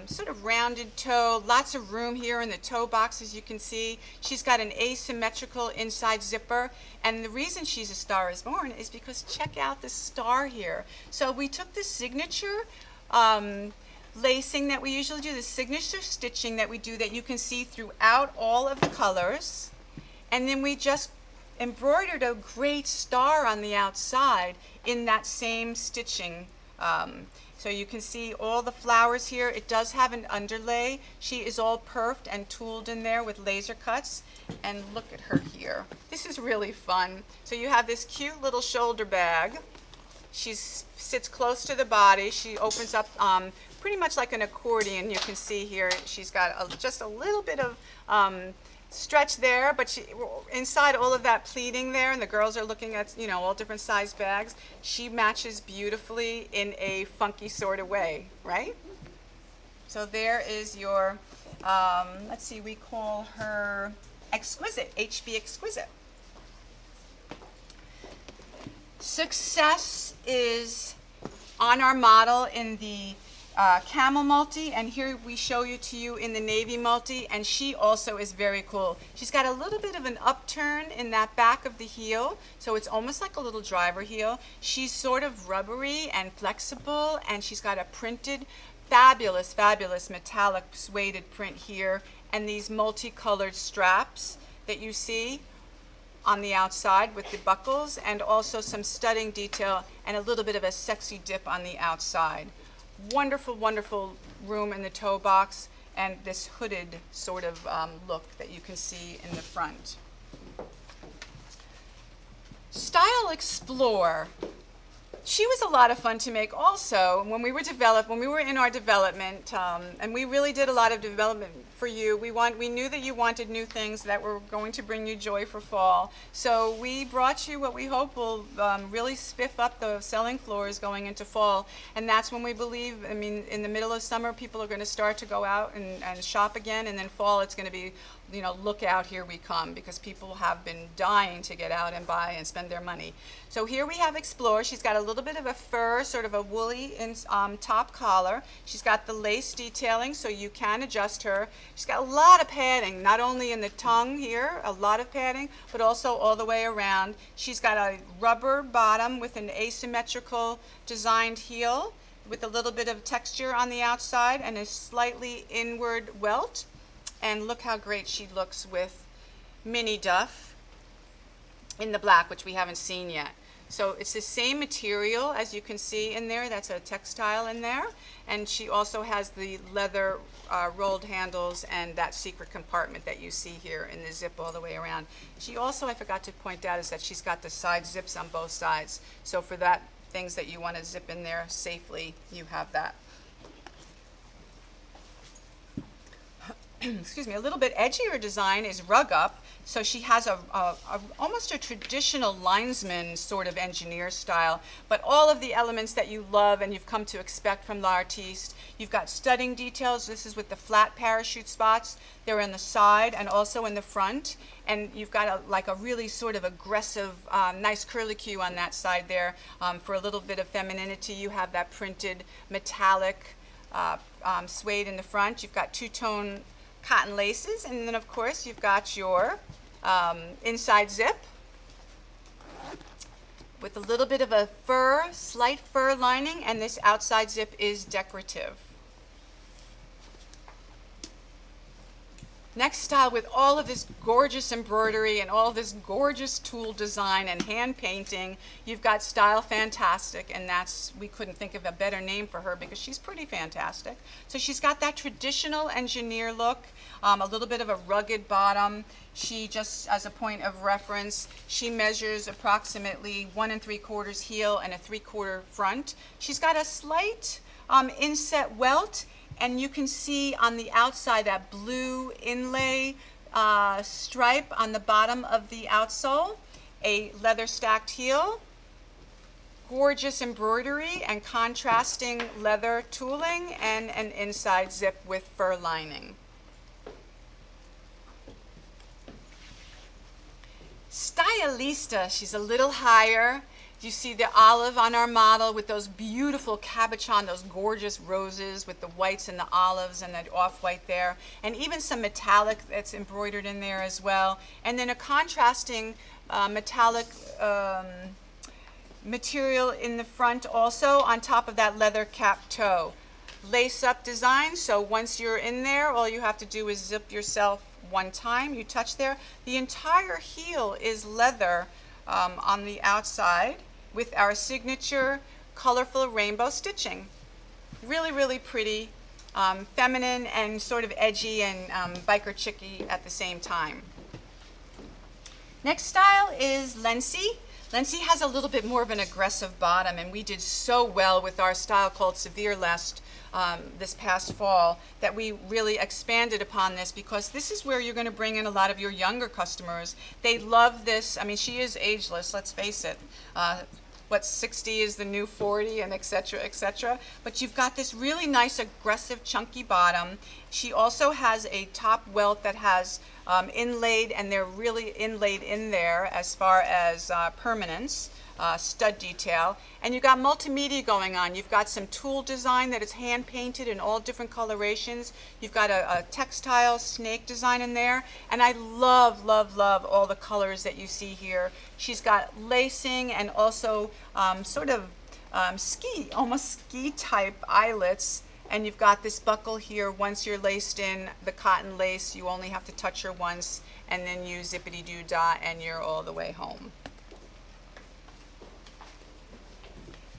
sort of rounded toe, lots of room here in the toe box, as you can see. She's got an asymmetrical inside zipper, and the reason she's a Star is Born is because check out this star here. So we took the signature lacing that we usually do, the signature stitching that we do that you can see throughout all of the colors. And then we just embroidered a great star on the outside in that same stitching. So you can see all the flowers here. It does have an underlay. She is all perfed and tooled in there with laser cuts. And look at her here. This is really fun. So you have this cute little shoulder bag. She sits close to the body. She opens up pretty much like an accordion. You can see here she's got just a little bit of stretch there, but she, inside all of that pleating there, and the girls are looking at, you know, all different size bags, she matches beautifully in a funky sort of way, right? So there is your, let's see, we call her Exquisite, HB Exquisite. Success is on our model in the camel multi, and here we show you to you in the navy multi, and she also is very cool. She's got a little bit of an upturn in that back of the heel, so it's almost like a little driver heel. She's sort of rubbery and flexible, and she's got a printed, fabulous, fabulous metallic suede print here, and these multicolored straps that you see on the outside with the buckles, and also some studding detail and a little bit of a sexy dip on the outside. Wonderful, wonderful room in the toe box, and this hooded sort of look that you can see in the front. Style Explore. She was a lot of fun to make also. When we were in our development, and we really did a lot of development for you. We knew that you wanted new things that were going to bring you joy for fall. So we brought you what we hope will really spiff up the selling floors going into fall. And that's when we believe, I mean, in the middle of summer, people are going to start to go out and shop again. And then fall, it's going to be look out, here we come, because people have been dying to get out and buy and spend their money. So here we have Explore. She's got a little bit of a fur, sort of a woolly top collar. She's got the lace detailing, so you can adjust her. She's got a lot of padding, not only in the tongue here, a lot of padding, but also all the way around. She's got a rubber bottom with an asymmetrical designed heel, with a little bit of texture on the outside and a slightly inward welt. And look how great she looks with mini duff in the black, which we haven't seen yet. So it's the same material, as you can see in there. That's a textile in there. And she also has the leather rolled handles and that secret compartment that you see here in the zip all the way around. She also, I forgot to point out, is that she's got the side zips on both sides. So for that, things that you want to zip in there safely, you have that. Excuse me, a little bit edgier design is Rug Up. So she has almost a traditional linesman sort of engineer style, but all of the elements that you love and you've come to expect from l'artiste. You've got studding details. This is with the flat parachute spots. They're in the side and also in the front. And you've got like a really sort of aggressive, nice curlicue on that side there. For a little bit of femininity, you have that printed metallic suede in the front. You've got two-tone cotton laces, and then of course you've got your inside zip with a little bit of a fur, slight fur lining, and this outside zip is decorative. Next style, with all of this gorgeous embroidery and all of this gorgeous tool design and hand painting, you've got Style Fantastic, and we couldn't think of a better name for her because she's pretty fantastic. So she's got that traditional engineer look, a little bit of a rugged bottom. She, just as a point of reference, she measures approximately 1 3/4 heel and a 3/4 front. She's got a slight inset welt. And you can see on the outside that blue inlay stripe on the bottom of the outsole, a leather stacked heel, gorgeous embroidery and contrasting leather tooling, and an inside zip with fur lining. Stylista, she's a little higher. You see the olive on our model with those beautiful cabochon, those gorgeous roses with the whites and the olives and the off-white there, and even some metallic that's embroidered in there as well. And then a contrasting metallic material in the front also on top of that leather cap toe. Lace-up design, so once you're in there, all you have to do is zip yourself one time. You touch there. The entire heel is leather on the outside, with our signature colorful rainbow stitching. Really, really pretty, feminine and sort of edgy and biker chicky at the same time. Next style is Lindsay. Lindsay has a little bit more of an aggressive bottom, and we did so well with our style called Severe this past fall that we really expanded upon this, because this is where you're going to bring in a lot of your younger customers. They love this. I mean, she is ageless, let's face it. 60 is the new 40, and et cetera, et cetera. But you've got this really nice, aggressive, chunky bottom. She also has a top welt that has inlaid, and they're really inlaid in there as far as permanence. Stud detail, and you've got multimedia going on. You've got some tool design that is hand painted in all different colorations. You've got a textile snake design in there, and I love, love, love all the colors that you see here. She's got lacing and also sort of almost ski type eyelets, and you've got this buckle here. Once you're laced in the cotton lace, you only have to touch her once, and then you zippity-doo-dah, and you're all the way home.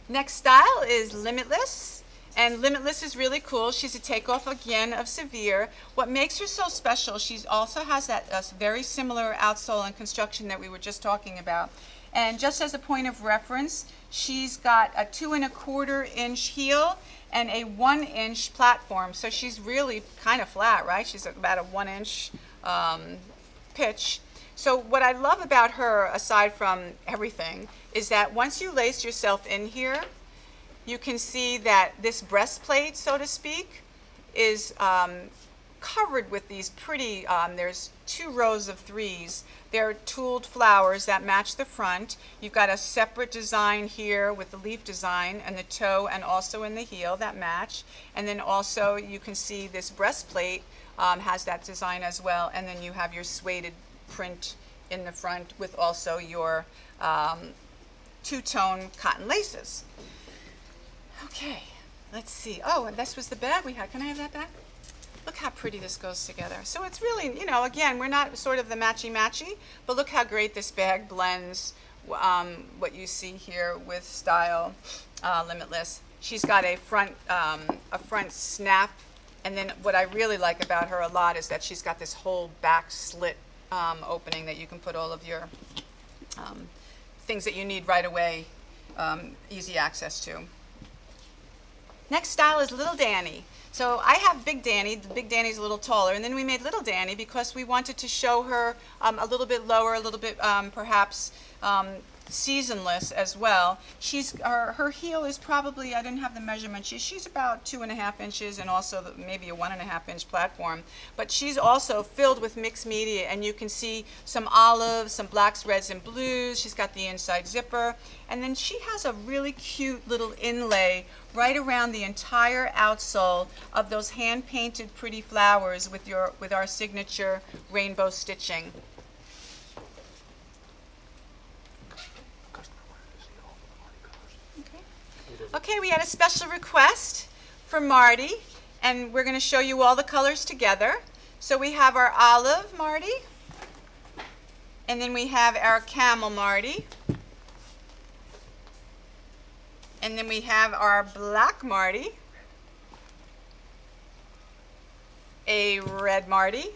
Next style is Limitless, and Limitless is really cool. She's a takeoff again of Severe. What makes her so special, she also has that very similar outsole and construction that we were just talking about. And just as a point of reference, she's got a 2 1/4 inch heel and a 1 inch platform. So she's really kind of flat, right? She's about a 1 inch pitch. So what I love about her, aside from everything, is that once you lace yourself in here, you can see that this breastplate, so to speak, is covered with these pretty, there's 2 rows of 3s. They're tooled flowers that match the front. You've got a separate design here with the leaf design and the toe and also in the heel that match. And then also you can see this breastplate has that design as well. And then you have your suede print in the front with also your 2-tone cotton laces. Okay, let's see. Oh, and this was the bag we had. Can I have that back? Look how pretty this goes together. So it's really, you know, again, we're not sort of the matchy-matchy, but look how great this bag blends what you see here with Style Limitless. She's got a front snap, and then what I really like about her a lot is that she's got this whole back slit opening that you can put all of your things that you need right away, easy access to. Next style is Little Danny. So I have Big Danny. The Big Danny's a little taller, and then we made Little Danny because we wanted to show her a little bit lower, a little bit perhaps seasonless as well. Her heel is probably, I didn't have the measurement, she's about 2.5 inches and also maybe a 1.5 inch platform. But she's also filled with mixed media, and you can see some olives, some blacks, reds, and blues. She's got the inside zipper, and then she has a really cute little inlay right around the entire outsole of those hand-painted pretty flowers with our signature rainbow stitching. Okay, we had a special request from Marty, and we're going to show you all the colors together. So we have our olive Marty, and then we have our camel Marty, and then we have our black Marty, a red Marty,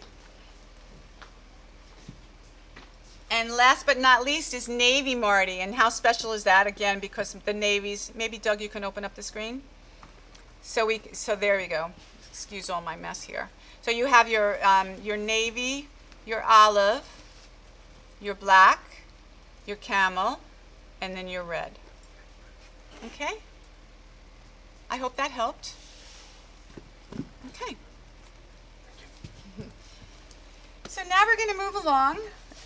and last but not least is Navy Marty. And how special is that? Again, because the navies, maybe Doug, you can open up the screen. So there you go. Excuse all my mess here. So you have your navy, your olive, your black, your camel, and then your red. Okay? I hope that helped. Okay. So now we're going to move along,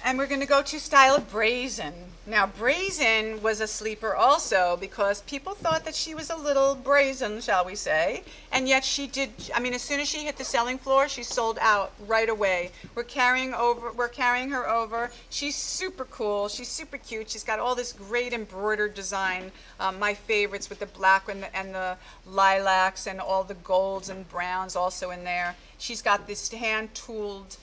and we're going to go to style Brazen. Now, Brazen was a sleeper also because people thought that she was a little brazen, shall we say, and yet she did. I mean, as soon as she hit the selling floor, she sold out right away. We're carrying her over. She's super cool. She's super cute. She's got all this great embroidered design. My favorites with the black and the lilacs and all the golds and browns also in there. She's got this hand-tooled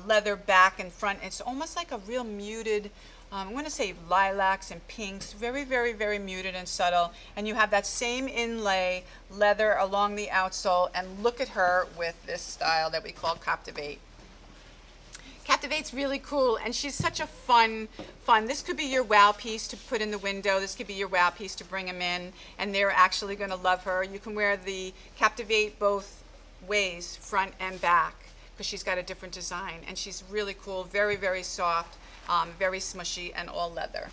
leather back and front. It's almost like a real muted, I'm going to say lilacs and pinks, very, very, very muted and subtle. And you have that same inlay leather along the outsole. And look at her with this style that we call Captivate. Captivate's really cool, and she's such a fun. This could be your wow piece to put in the window. This could be your wow piece to bring them in, and they're actually going to love her. You can wear the Captivate both ways, front and back, because she's got a different design, and she's really cool, very, very soft, very smushy, and all leather.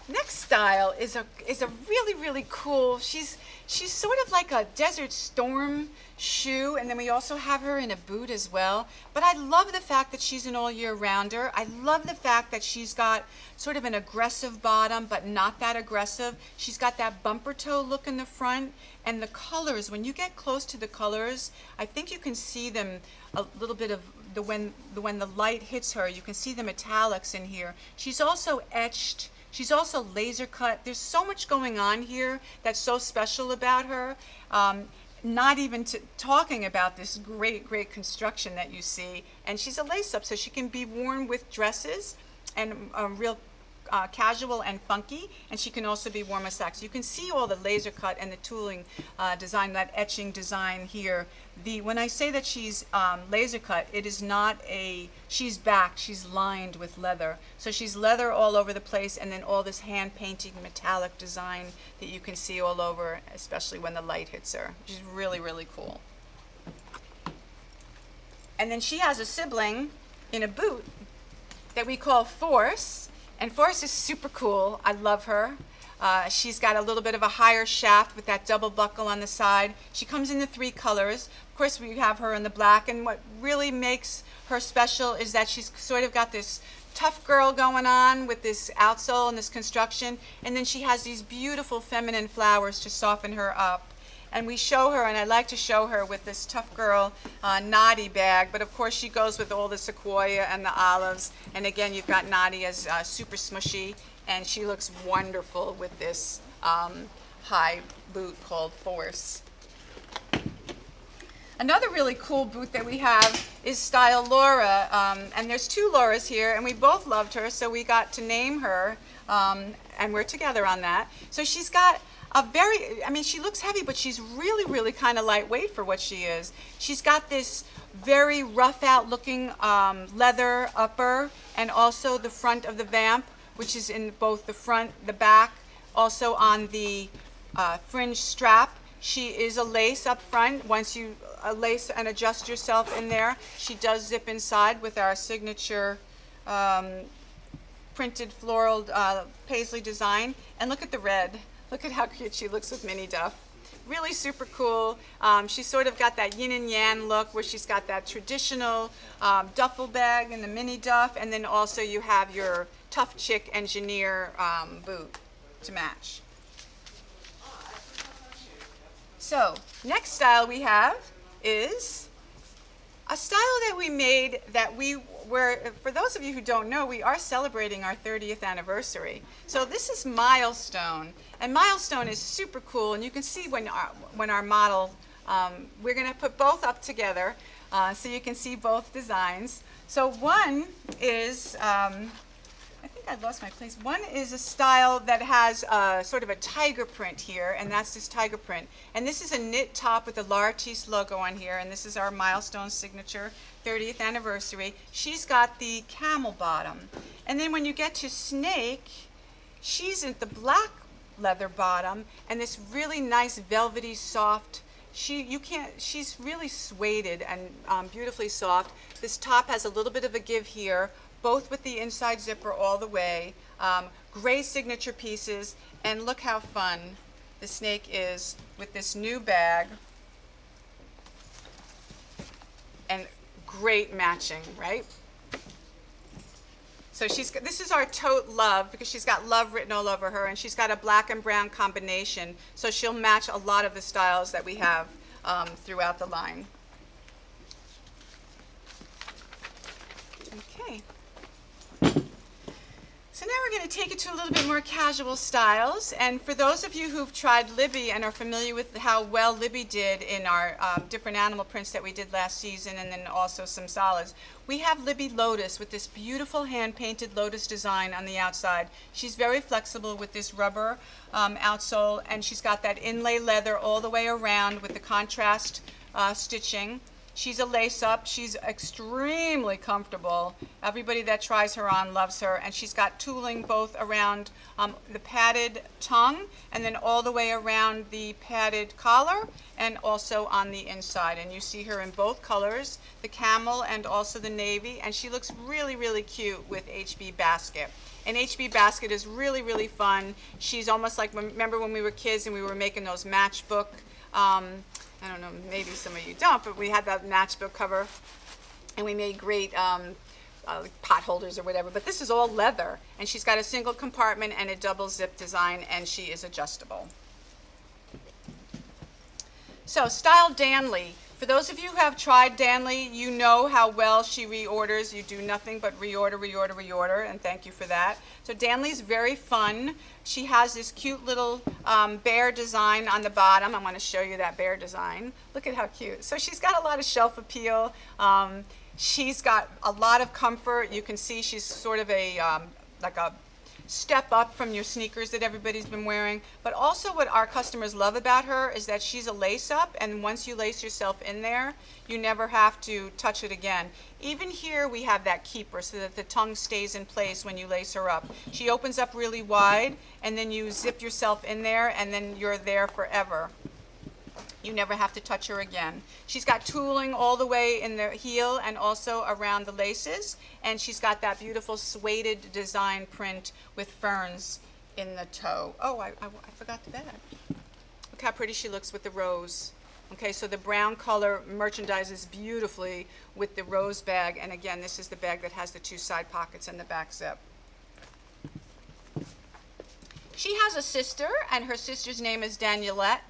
Next style is a really, really cool. She's sort of like a Desert Storm shoe, and then we also have her in a boot as well. But I love the fact that she's an all-year-rounder. I love the fact that she's got sort of an aggressive bottom, but not that aggressive. She's got that bumper toe look in the front, and the colors, when you get close to the colors, I think you can see them a little bit of when the light hits her, you can see the metallics in here. She's also etched. She's also laser cut. There's so much going on here that's so special about her. Not even talking about this great, great construction that you see. And she's a lace-up, so she can be worn with dresses and real casual and funky. And she can also be worn with slacks. You can see all the laser cut and the tooling design, that etching design here. When I say that she's laser cut, it is not she's back, she's lined with leather. So she's leather all over the place, and then all this hand painting metallic design that you can see all over, especially when the light hits her. She's really, really cool. And then she has a sibling in a boot that we call Force. And Force is super cool. I love her. She's got a little bit of a higher shaft with that double buckle on the side. She comes in the 3 colors. Of course, we have her in the black, and what really makes her special is that she's sort of got this tough girl going on with this outsole and this construction, and then she has these beautiful feminine flowers to soften her up. And we show her, and I like to show her with this tough girl naughty bag, but of course she goes with all the sequoia and the olives, and again you've got naughty as super smushy, and she looks wonderful with this high boot called Force. Another really cool boot that we have is Style Laura, and there's 2 Lauras here, and we both loved her, so we got to name her, and we're together on that. So she's got a very, I mean, she looks heavy, but she's really, really kind of lightweight for what she is. She's got this very rough out looking leather upper, and also the front of the vamp, which is in both the front, the back, also on the fringe strap. She is a lace up front. Once you lace and adjust yourself in there, she does zip inside with our signature printed floral paisley design. And look at the red. Look at how cute she looks with mini duff. Really super cool. She's sort of got that yin and yang look where she's got that traditional duffel bag and the mini duff, and then also you have your tough chick engineer boot to match. So next style we have is a style that we made that for those of you who don't know, we are celebrating our 30th anniversary. So this is Milestone, and Milestone is super cool, and you can see when our model, we're going to put both up together so you can see both designs. So one is, I think I lost my place. One is a style that has sort of a tiger print here, and that's this tiger print. And this is a knit top with a L'Artiste logo on here, and this is our Milestone signature 30th anniversary. She's got the camel bottom. And then when you get to Snake, she's in the black leather bottom and this really nice velvety soft, she's really sueded and beautifully soft. This top has a little bit of a give here, both with the inside zipper all the way. Gray signature pieces, and look how fun the Snake is with this new bag. And great matching, right? So this is our tote Love, because she's got love written all over her, and she's got a black and brown combination, so she'll match a lot of the styles that we have throughout the line. Okay. So now we're going to take it to a little bit more casual styles, and for those of you who've tried Libby and are familiar with how well Libby did in our different animal prints that we did last season, and then also some solids, we have Libby Lotus with this beautiful hand-painted lotus design on the outside. She's very flexible with this rubber outsole, and she's got that inlay leather all the way around with the contrast stitching. She's a lace-up. She's extremely comfortable. Everybody that tries her on loves her. And she's got tooling both around the padded tongue and then all the way around the padded collar and also on the inside. And you see her in both colors, the camel and also the navy. And she looks really, really cute with HB Basket. And HB Basket is really, really fun. She's almost like, remember when we were kids and we were making those matchbook, I don't know, maybe some of you don't, but we had that matchbook cover, and we made great pot holders or whatever. But this is all leather, and she's got a single compartment and a double zip design, and she is adjustable. So, Style Danley. For those of you who have tried Danley, you know how well she reorders. You do nothing but reorder, reorder, reorder, and thank you for that. So Danley's very fun. She has this cute little bear design on the bottom. I want to show you that bear design. Look at how cute. So she's got a lot of shelf appeal. She's got a lot of comfort. You can see she's sort of a like a step up from your sneakers that everybody's been wearing. But also what our customers love about her is that she's a lace up, and once you lace yourself in there, you never have to touch it again. Even here we have that keeper so that the tongue stays in place when you lace her up. She opens up really wide, and then you zip yourself in there, and then you're there forever. You never have to touch her again. She's got tooling all the way in the heel and also around the laces, and she's got that beautiful suede design print with ferns in the toe. Oh, I forgot the bag. Look how pretty she looks with the rose. Okay, so the brown color merchandises beautifully with the rose bag. And again, this is the bag that has the 2 side pockets and the back zip. She has a sister, and her sister's name is Danielette,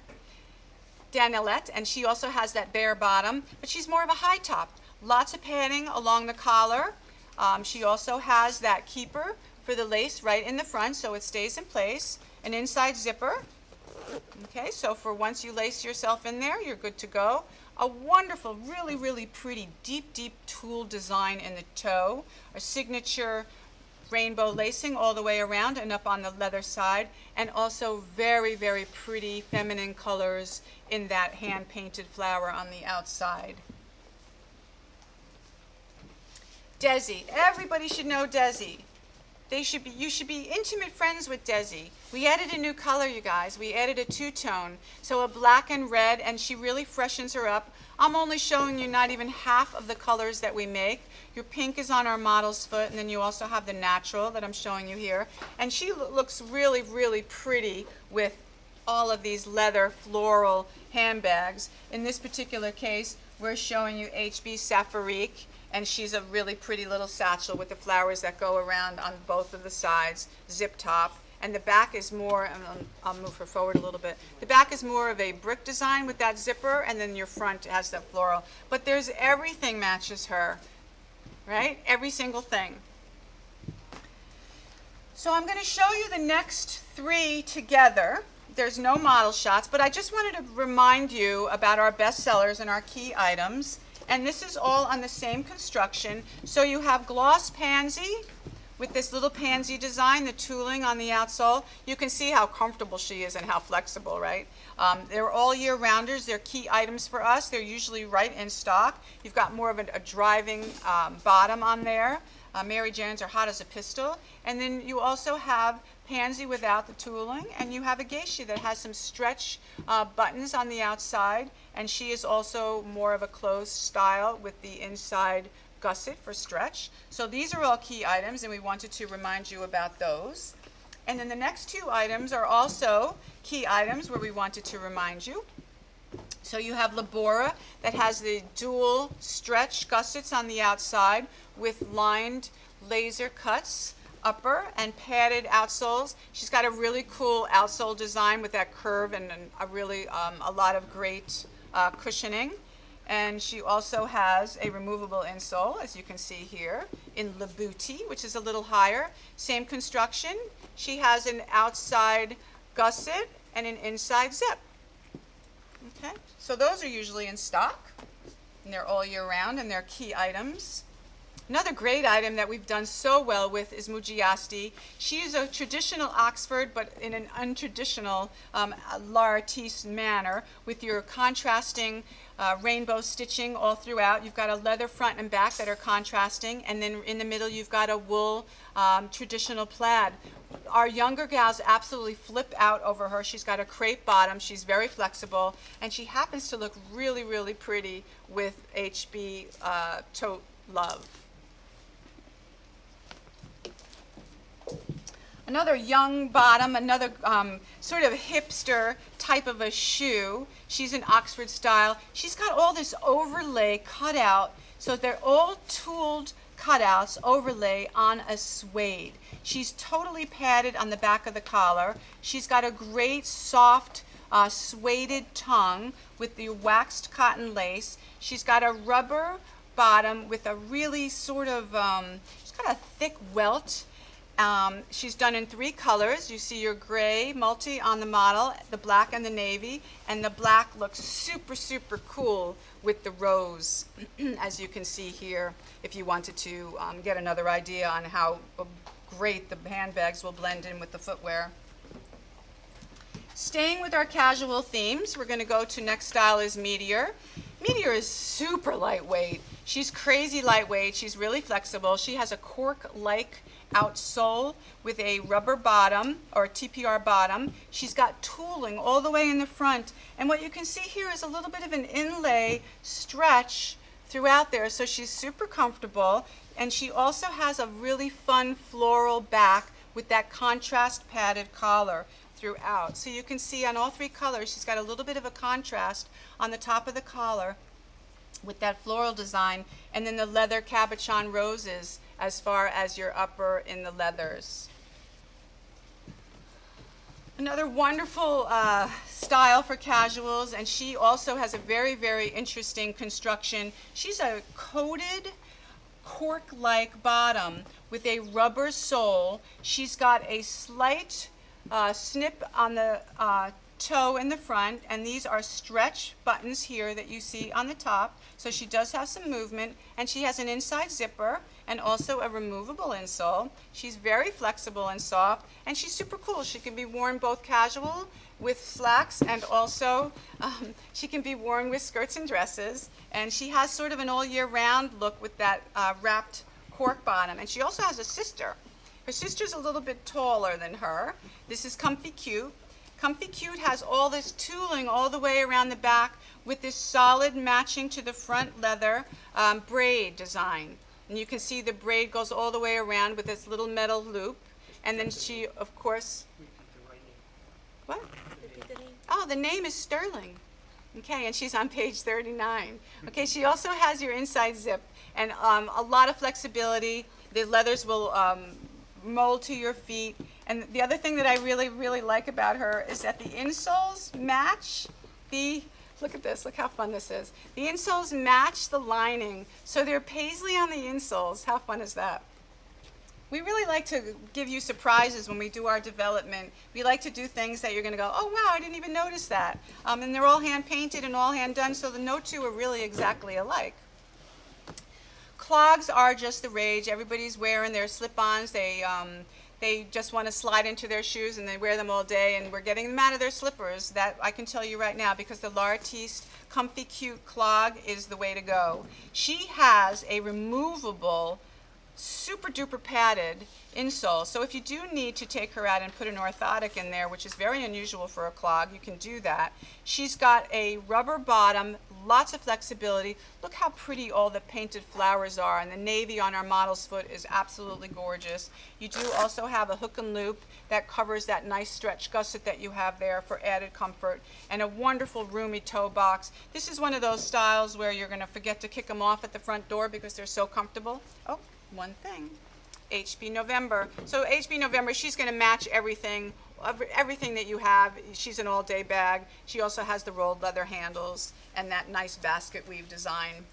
and she also has that bare bottom, but she's more of a high top. Lots of padding along the collar. She also has that keeper for the lace right in the front, so it stays in place. An inside zipper. Okay, so for once you lace yourself in there, you're good to go. A wonderful, really, really pretty, deep, deep tulle design in the toe. A signature rainbow lacing all the way around and up on the leather side, and also very, very pretty feminine colors in that hand-painted flower on the outside. Desi. Everybody should know Desi. You should be intimate friends with Desi. We added a new color, you guys. We added a 2-tone, so a black and red, and she really freshens her up. I'm only showing you not even half of the colors that we make. Your pink is on our model's foot, and then you also have the natural that I'm showing you here. And she looks really, really pretty with all of these leather floral handbags. In this particular case, we're showing you HB Saphirique, and she's a really pretty little satchel with the flowers that go around on both of the sides, zip top. And the back is more, I'll move her forward a little bit. The back is more of a brick design with that zipper, and then your front has that floral. But there's everything matches her, right? Every single thing. So I'm going to show you the next 3 together. There's no model shots, but I just wanted to remind you about our best sellers and our key items. And this is all on the same construction. So you have gloss pansy with this little pansy design, the tooling on the outsole. You can see how comfortable she is and how flexible, right? They're all year rounders. They're key items for us. They're usually right in stock. You've got more of a driving bottom on there. Mary Jane's are hot as a pistol. And then you also have pansy without the tooling, and you have a geisha that has some stretch buttons on the outside, and she is also more of a closed style with the inside gusset for stretch. So these are all key items, and we wanted to remind you about those. And then the next 2 items are also key items where we wanted to remind you. So you have Labora that has the dual stretch gussets on the outside with lined laser cuts upper and padded outsoles. She's got a really cool outsole design with that curve and a lot of great cushioning. And she also has a removable insole, as you can see here, in Labuti, which is a little higher. Same construction. She has an outside gusset and an inside zip. Okay, so those are usually in stock, and they're all year round, and they're key items. Another great item that we've done so well with is Mugiasti. She is a traditional Oxford, but in an untraditional L'Artiste manner, with your contrasting rainbow stitching all throughout. You've got a leather front and back that are contrasting, and then in the middle you've got a wool traditional plaid. Our younger gals absolutely flip out over her. She's got a crepe bottom. She's very flexible, and she happens to look really, really pretty with HB Tote Love. Another young bottom, another sort of hipster type of a shoe. She's in Oxford style. She's got all this overlay cut out, so they're all tooled cutouts overlay on a suede. She's totally padded on the back of the collar. She's got a great soft sueded tongue with the waxed cotton lace. She's got a rubber bottom with a really sort of, she's got a thick welt. She's done in 3 colors. You see your gray multi on the model, the black and the navy, and the black looks super, super cool with the rose, as you can see here, if you wanted to get another idea on how great the handbags will blend in with the footwear. Staying with our casual themes, we're going to go to next style is Meteor. Meteor is super lightweight. She's crazy lightweight. She's really flexible. She has a cork-like outsole with a rubber bottom or TPR bottom. She's got tooling all the way in the front, and what you can see here is a little bit of an inlay stretch throughout there, so she's super comfortable. And she also has a really fun floral back with that contrast padded collar throughout. So you can see on all three colors, she's got a little bit of a contrast on the top of the collar with that floral design, and then the leather cabochon roses as far as your upper in the leathers. Another wonderful style for casuals, and she also has a very, very interesting construction. She's a coated cork-like bottom with a rubber sole. She's got a slight snip on the toe in the front, and these are stretch buttons here that you see on the top. So she does have some movement, and she has an inside zipper and also a removable insole. She's very flexible and soft, and she's super cool. She can be worn both casual with slacks, and also she can be worn with skirts and dresses. And she has sort of an all year round look with that wrapped cork bottom. And she also has a sister. Her sister's a little bit taller than her. This is Comfy Cute. Comfy Cute has all this tooling all the way around the back with this solid matching to the front leather braid design. And you can see the braid goes all the way around with this little metal loop. And then she, of course, what? Oh, the name is Sterling. Okay, and she's on page 39. Okay, she also has your inside zip and a lot of flexibility. The leathers will mold to your feet. And the other thing that I really, really like about her is that the insoles match the, look at this, look how fun this is. The insoles match the lining, so they're paisley on the insoles. How fun is that? We really like to give you surprises when we do our development. We like to do things that you're going to go, oh wow, I didn't even notice that. And they're all hand painted and all hand done, so the no two are really exactly alike. Clogs are just the rage. Everybody's wearing their slip-ons. They just want to slide into their shoes and they wear them all day, and we're getting them out of their slippers. That I can tell you right now, because the L'Artiste Comfy Cute clog is the way to go. She has a removable, super duper padded insole. So if you do need to take her out and put an orthotic in there, which is very unusual for a clog, you can do that. She's got a rubber bottom, lots of flexibility. Look how pretty all the painted flowers are, and the navy on our model's foot is absolutely gorgeous. You do also have a hook and loop that covers that nice stretch gusset that you have there for added comfort, and a wonderful roomy toe box. This is one of those styles where you're going to forget to kick them off at the front door because they're so comfortable. Oh, one thing. HB November. So HB November, she's going to match everything that you have. She's an all-day bag. She also has the rolled leather handles and that nice basket weave design.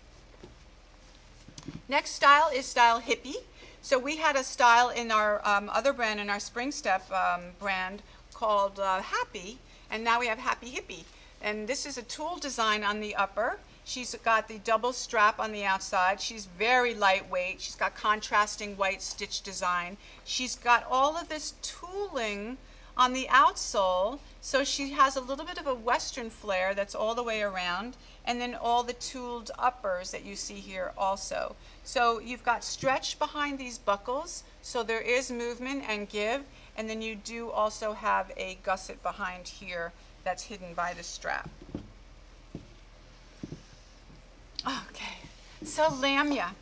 Next style is style Hippie. So we had a style in our other brand, in our Spring Step brand, called Happy, and now we have Happy Hippie. And this is a tulle design on the upper. She's got the double strap on the outside. She's very lightweight. She's got contrasting white stitch design. She's got all of this tooling on the outsole, so she has a little bit of a western flair that's all the way around, and then all the tooled uppers that you see here also. So you've got stretch behind these buckles, so there is movement and give, and then you do also have a gusset behind here that's hidden by the strap. Okay, so Lamia.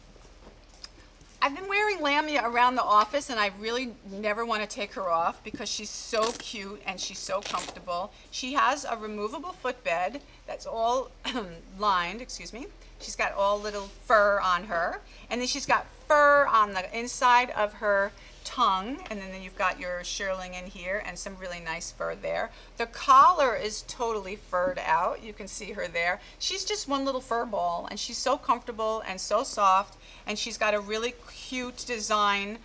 I've been wearing Lamia around the office, and I really never want to take her off because she's so cute and she's so comfortable. She has a removable footbed that's all lined, excuse me. She's got all little fur on her, and then she's got fur on the inside of her tongue, and then you've got your shearling in here and some really nice fur there. The collar is totally furred out. You can see her there. She's just one little fur ball, and she's so comfortable and so soft, and she's got a really cute design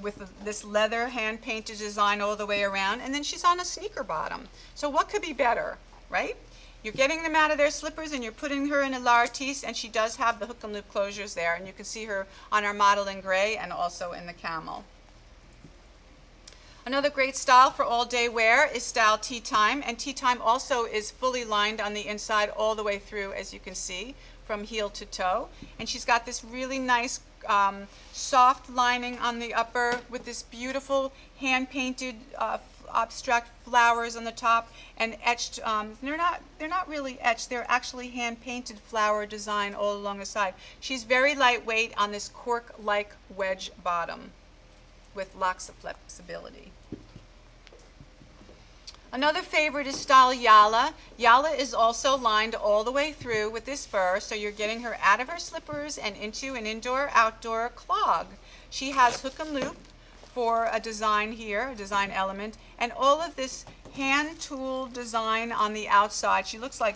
with this leather hand painted design all the way around, and then she's on a sneaker bottom. So what could be better, right? You're getting them out of their slippers and you're putting her in a L'Artiste, and she does have the hook and loop closures there, and you can see her on our model in gray and also in the camel. Another great style for all day wear is style Tea Time, and Tea Time also is fully lined on the inside all the way through, as you can see, from heel to toe. And she's got this really nice soft lining on the upper with this beautiful hand-painted abstract flowers on the top, and etched, they're not really etched, they're actually hand-painted flower design all along the side. She's very lightweight on this cork-like wedge bottom. with lots of flexibility. Another favorite is style Yala. Yala is also lined all the way through with this fur, so you're getting her out of her slippers and into an indoor-outdoor clog. She has hook and loop for a design here, a design element, and all of this hand tool design on the outside. She looks like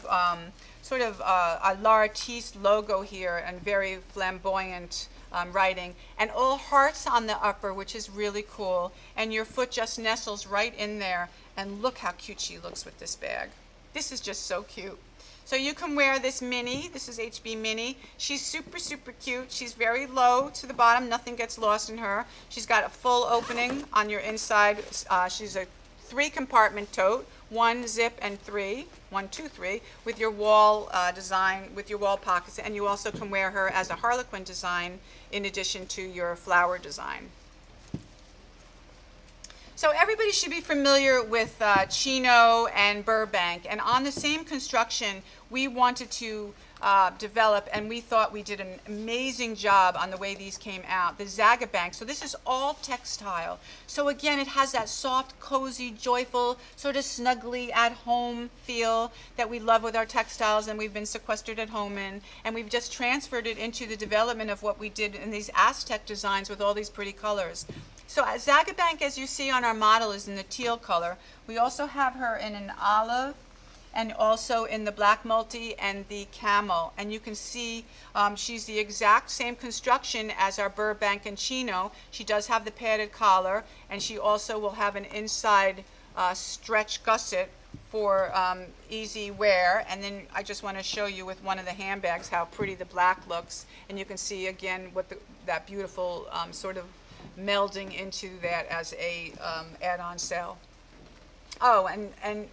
sort of a L'Artiste logo here and very flamboyant writing, and all hearts on the upper, which is really cool, and your foot just nestles right in there. And look how cute she looks with this bag. This is just so cute. So you can wear this mini. This is HB Mini. She's super, super cute. She's very low to the bottom. Nothing gets lost in her. She's got a full opening on your inside. She's a 3-compartment tote, 1 zip and 3, 1, 2, 3, with your wall design, with your wall pockets. And you also can wear her as a harlequin design in addition to your flower design. So everybody should be familiar with Chino and Burbank, and on the same construction we wanted to develop, and we thought we did an amazing job on the way these came out, the Zagabank. So this is all textile. So again, it has that soft, cozy, joyful, sort of snuggly at-home feel that we love with our textiles and we've been sequestered at home in, and we've just transferred it into the development of what we did in these Aztec designs with all these pretty colors. So Zagabank, as you see on our model, is in the teal color. We also have her in an olive and also in the black multi and the camel. And you can see she's the exact same construction as our Burbank and Chino. She does have the padded collar, and she also will have an inside stretch gusset for easy wear. And then I just want to show you with one of the handbags how pretty the black looks. And you can see again what that beautiful sort of melding into that as a add-on sale. Oh, and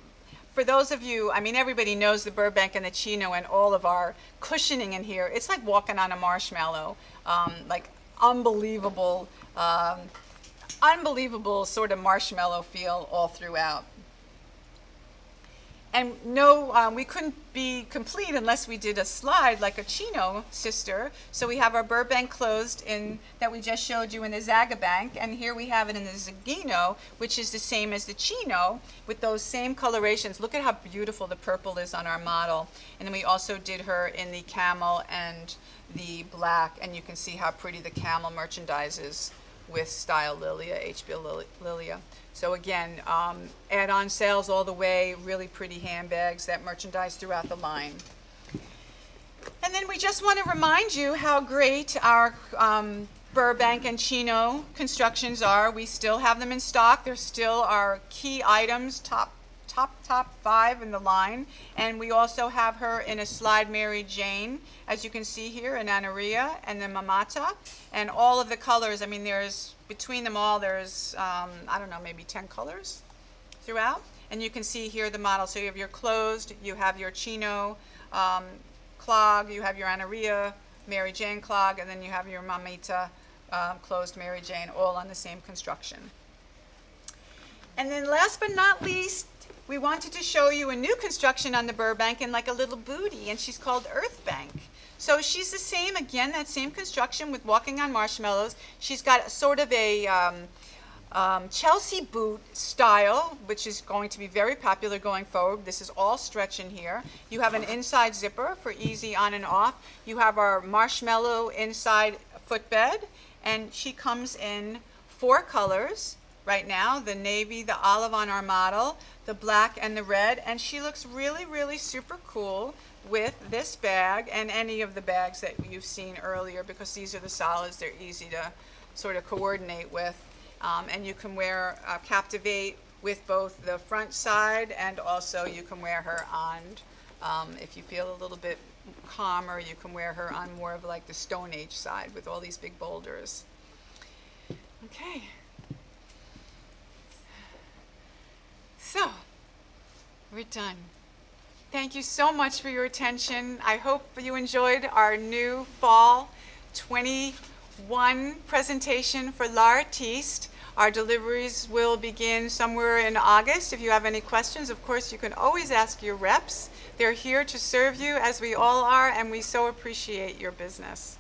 for those of you, I mean, everybody knows the Burbank and the Chino and all of our cushioning in here. It's like walking on a marshmallow, like unbelievable, unbelievable sort of marshmallow feel all throughout. And no, we couldn't be complete unless we did a slide like a Chino sister. So we have our Burbank closed in that we just showed you in the Zagabank, and here we have it in the Zagino, which is the same as the Chino with those same colorations. Look at how beautiful the purple is on our model. And then we also did her in the camel and the black, and you can see how pretty the camel merchandise is with style Lilia, HB Lilia. So again, add-on sales all the way, really pretty handbags, that merchandise throughout the line. And then we just want to remind you how great our Burbank and Chino constructions are. We still have them in stock. They're still our key items, top 5 in the line. And we also have her in a slide Mary Jane, as you can see here, in Anaria and then Mamata. And all of the colors, I mean, there's, between them all, there's, I don't know, maybe 10 colors throughout. And you can see here the model. So you have your closed, you have your Chino clog, you have your Anaria Mary Jane clog, and then you have your Mamita closed Mary Jane, all on the same construction. And then last but not least, we wanted to show you a new construction on the Burbank in like a little booty, and she's called Earthbank. So she's the same, again, that same construction with walking on marshmallows. She's got sort of a Chelsea boot style, which is going to be very popular going forward. This is all stretch in here. You have an inside zipper for easy on and off. You have our marshmallow inside footbed, and she comes in 4 colors right now, the navy, the olive on our model, the black and the red, and she looks really, really super cool with this bag and any of the bags that you've seen earlier, because these are the solids. They're easy to sort of coordinate with. And you can wear Captivate with both the front side, and also you can wear her on, if you feel a little bit calmer, you can wear her on more of like the Stone Age side with all these big boulders. Okay. So, we're done. Thank you so much for your attention. I hope you enjoyed our new Fall 21 presentation for L'Artiste. Our deliveries will begin somewhere in August. If you have any questions, of course, you can always ask your reps. They're here to serve you, as we all are, and we so appreciate your business.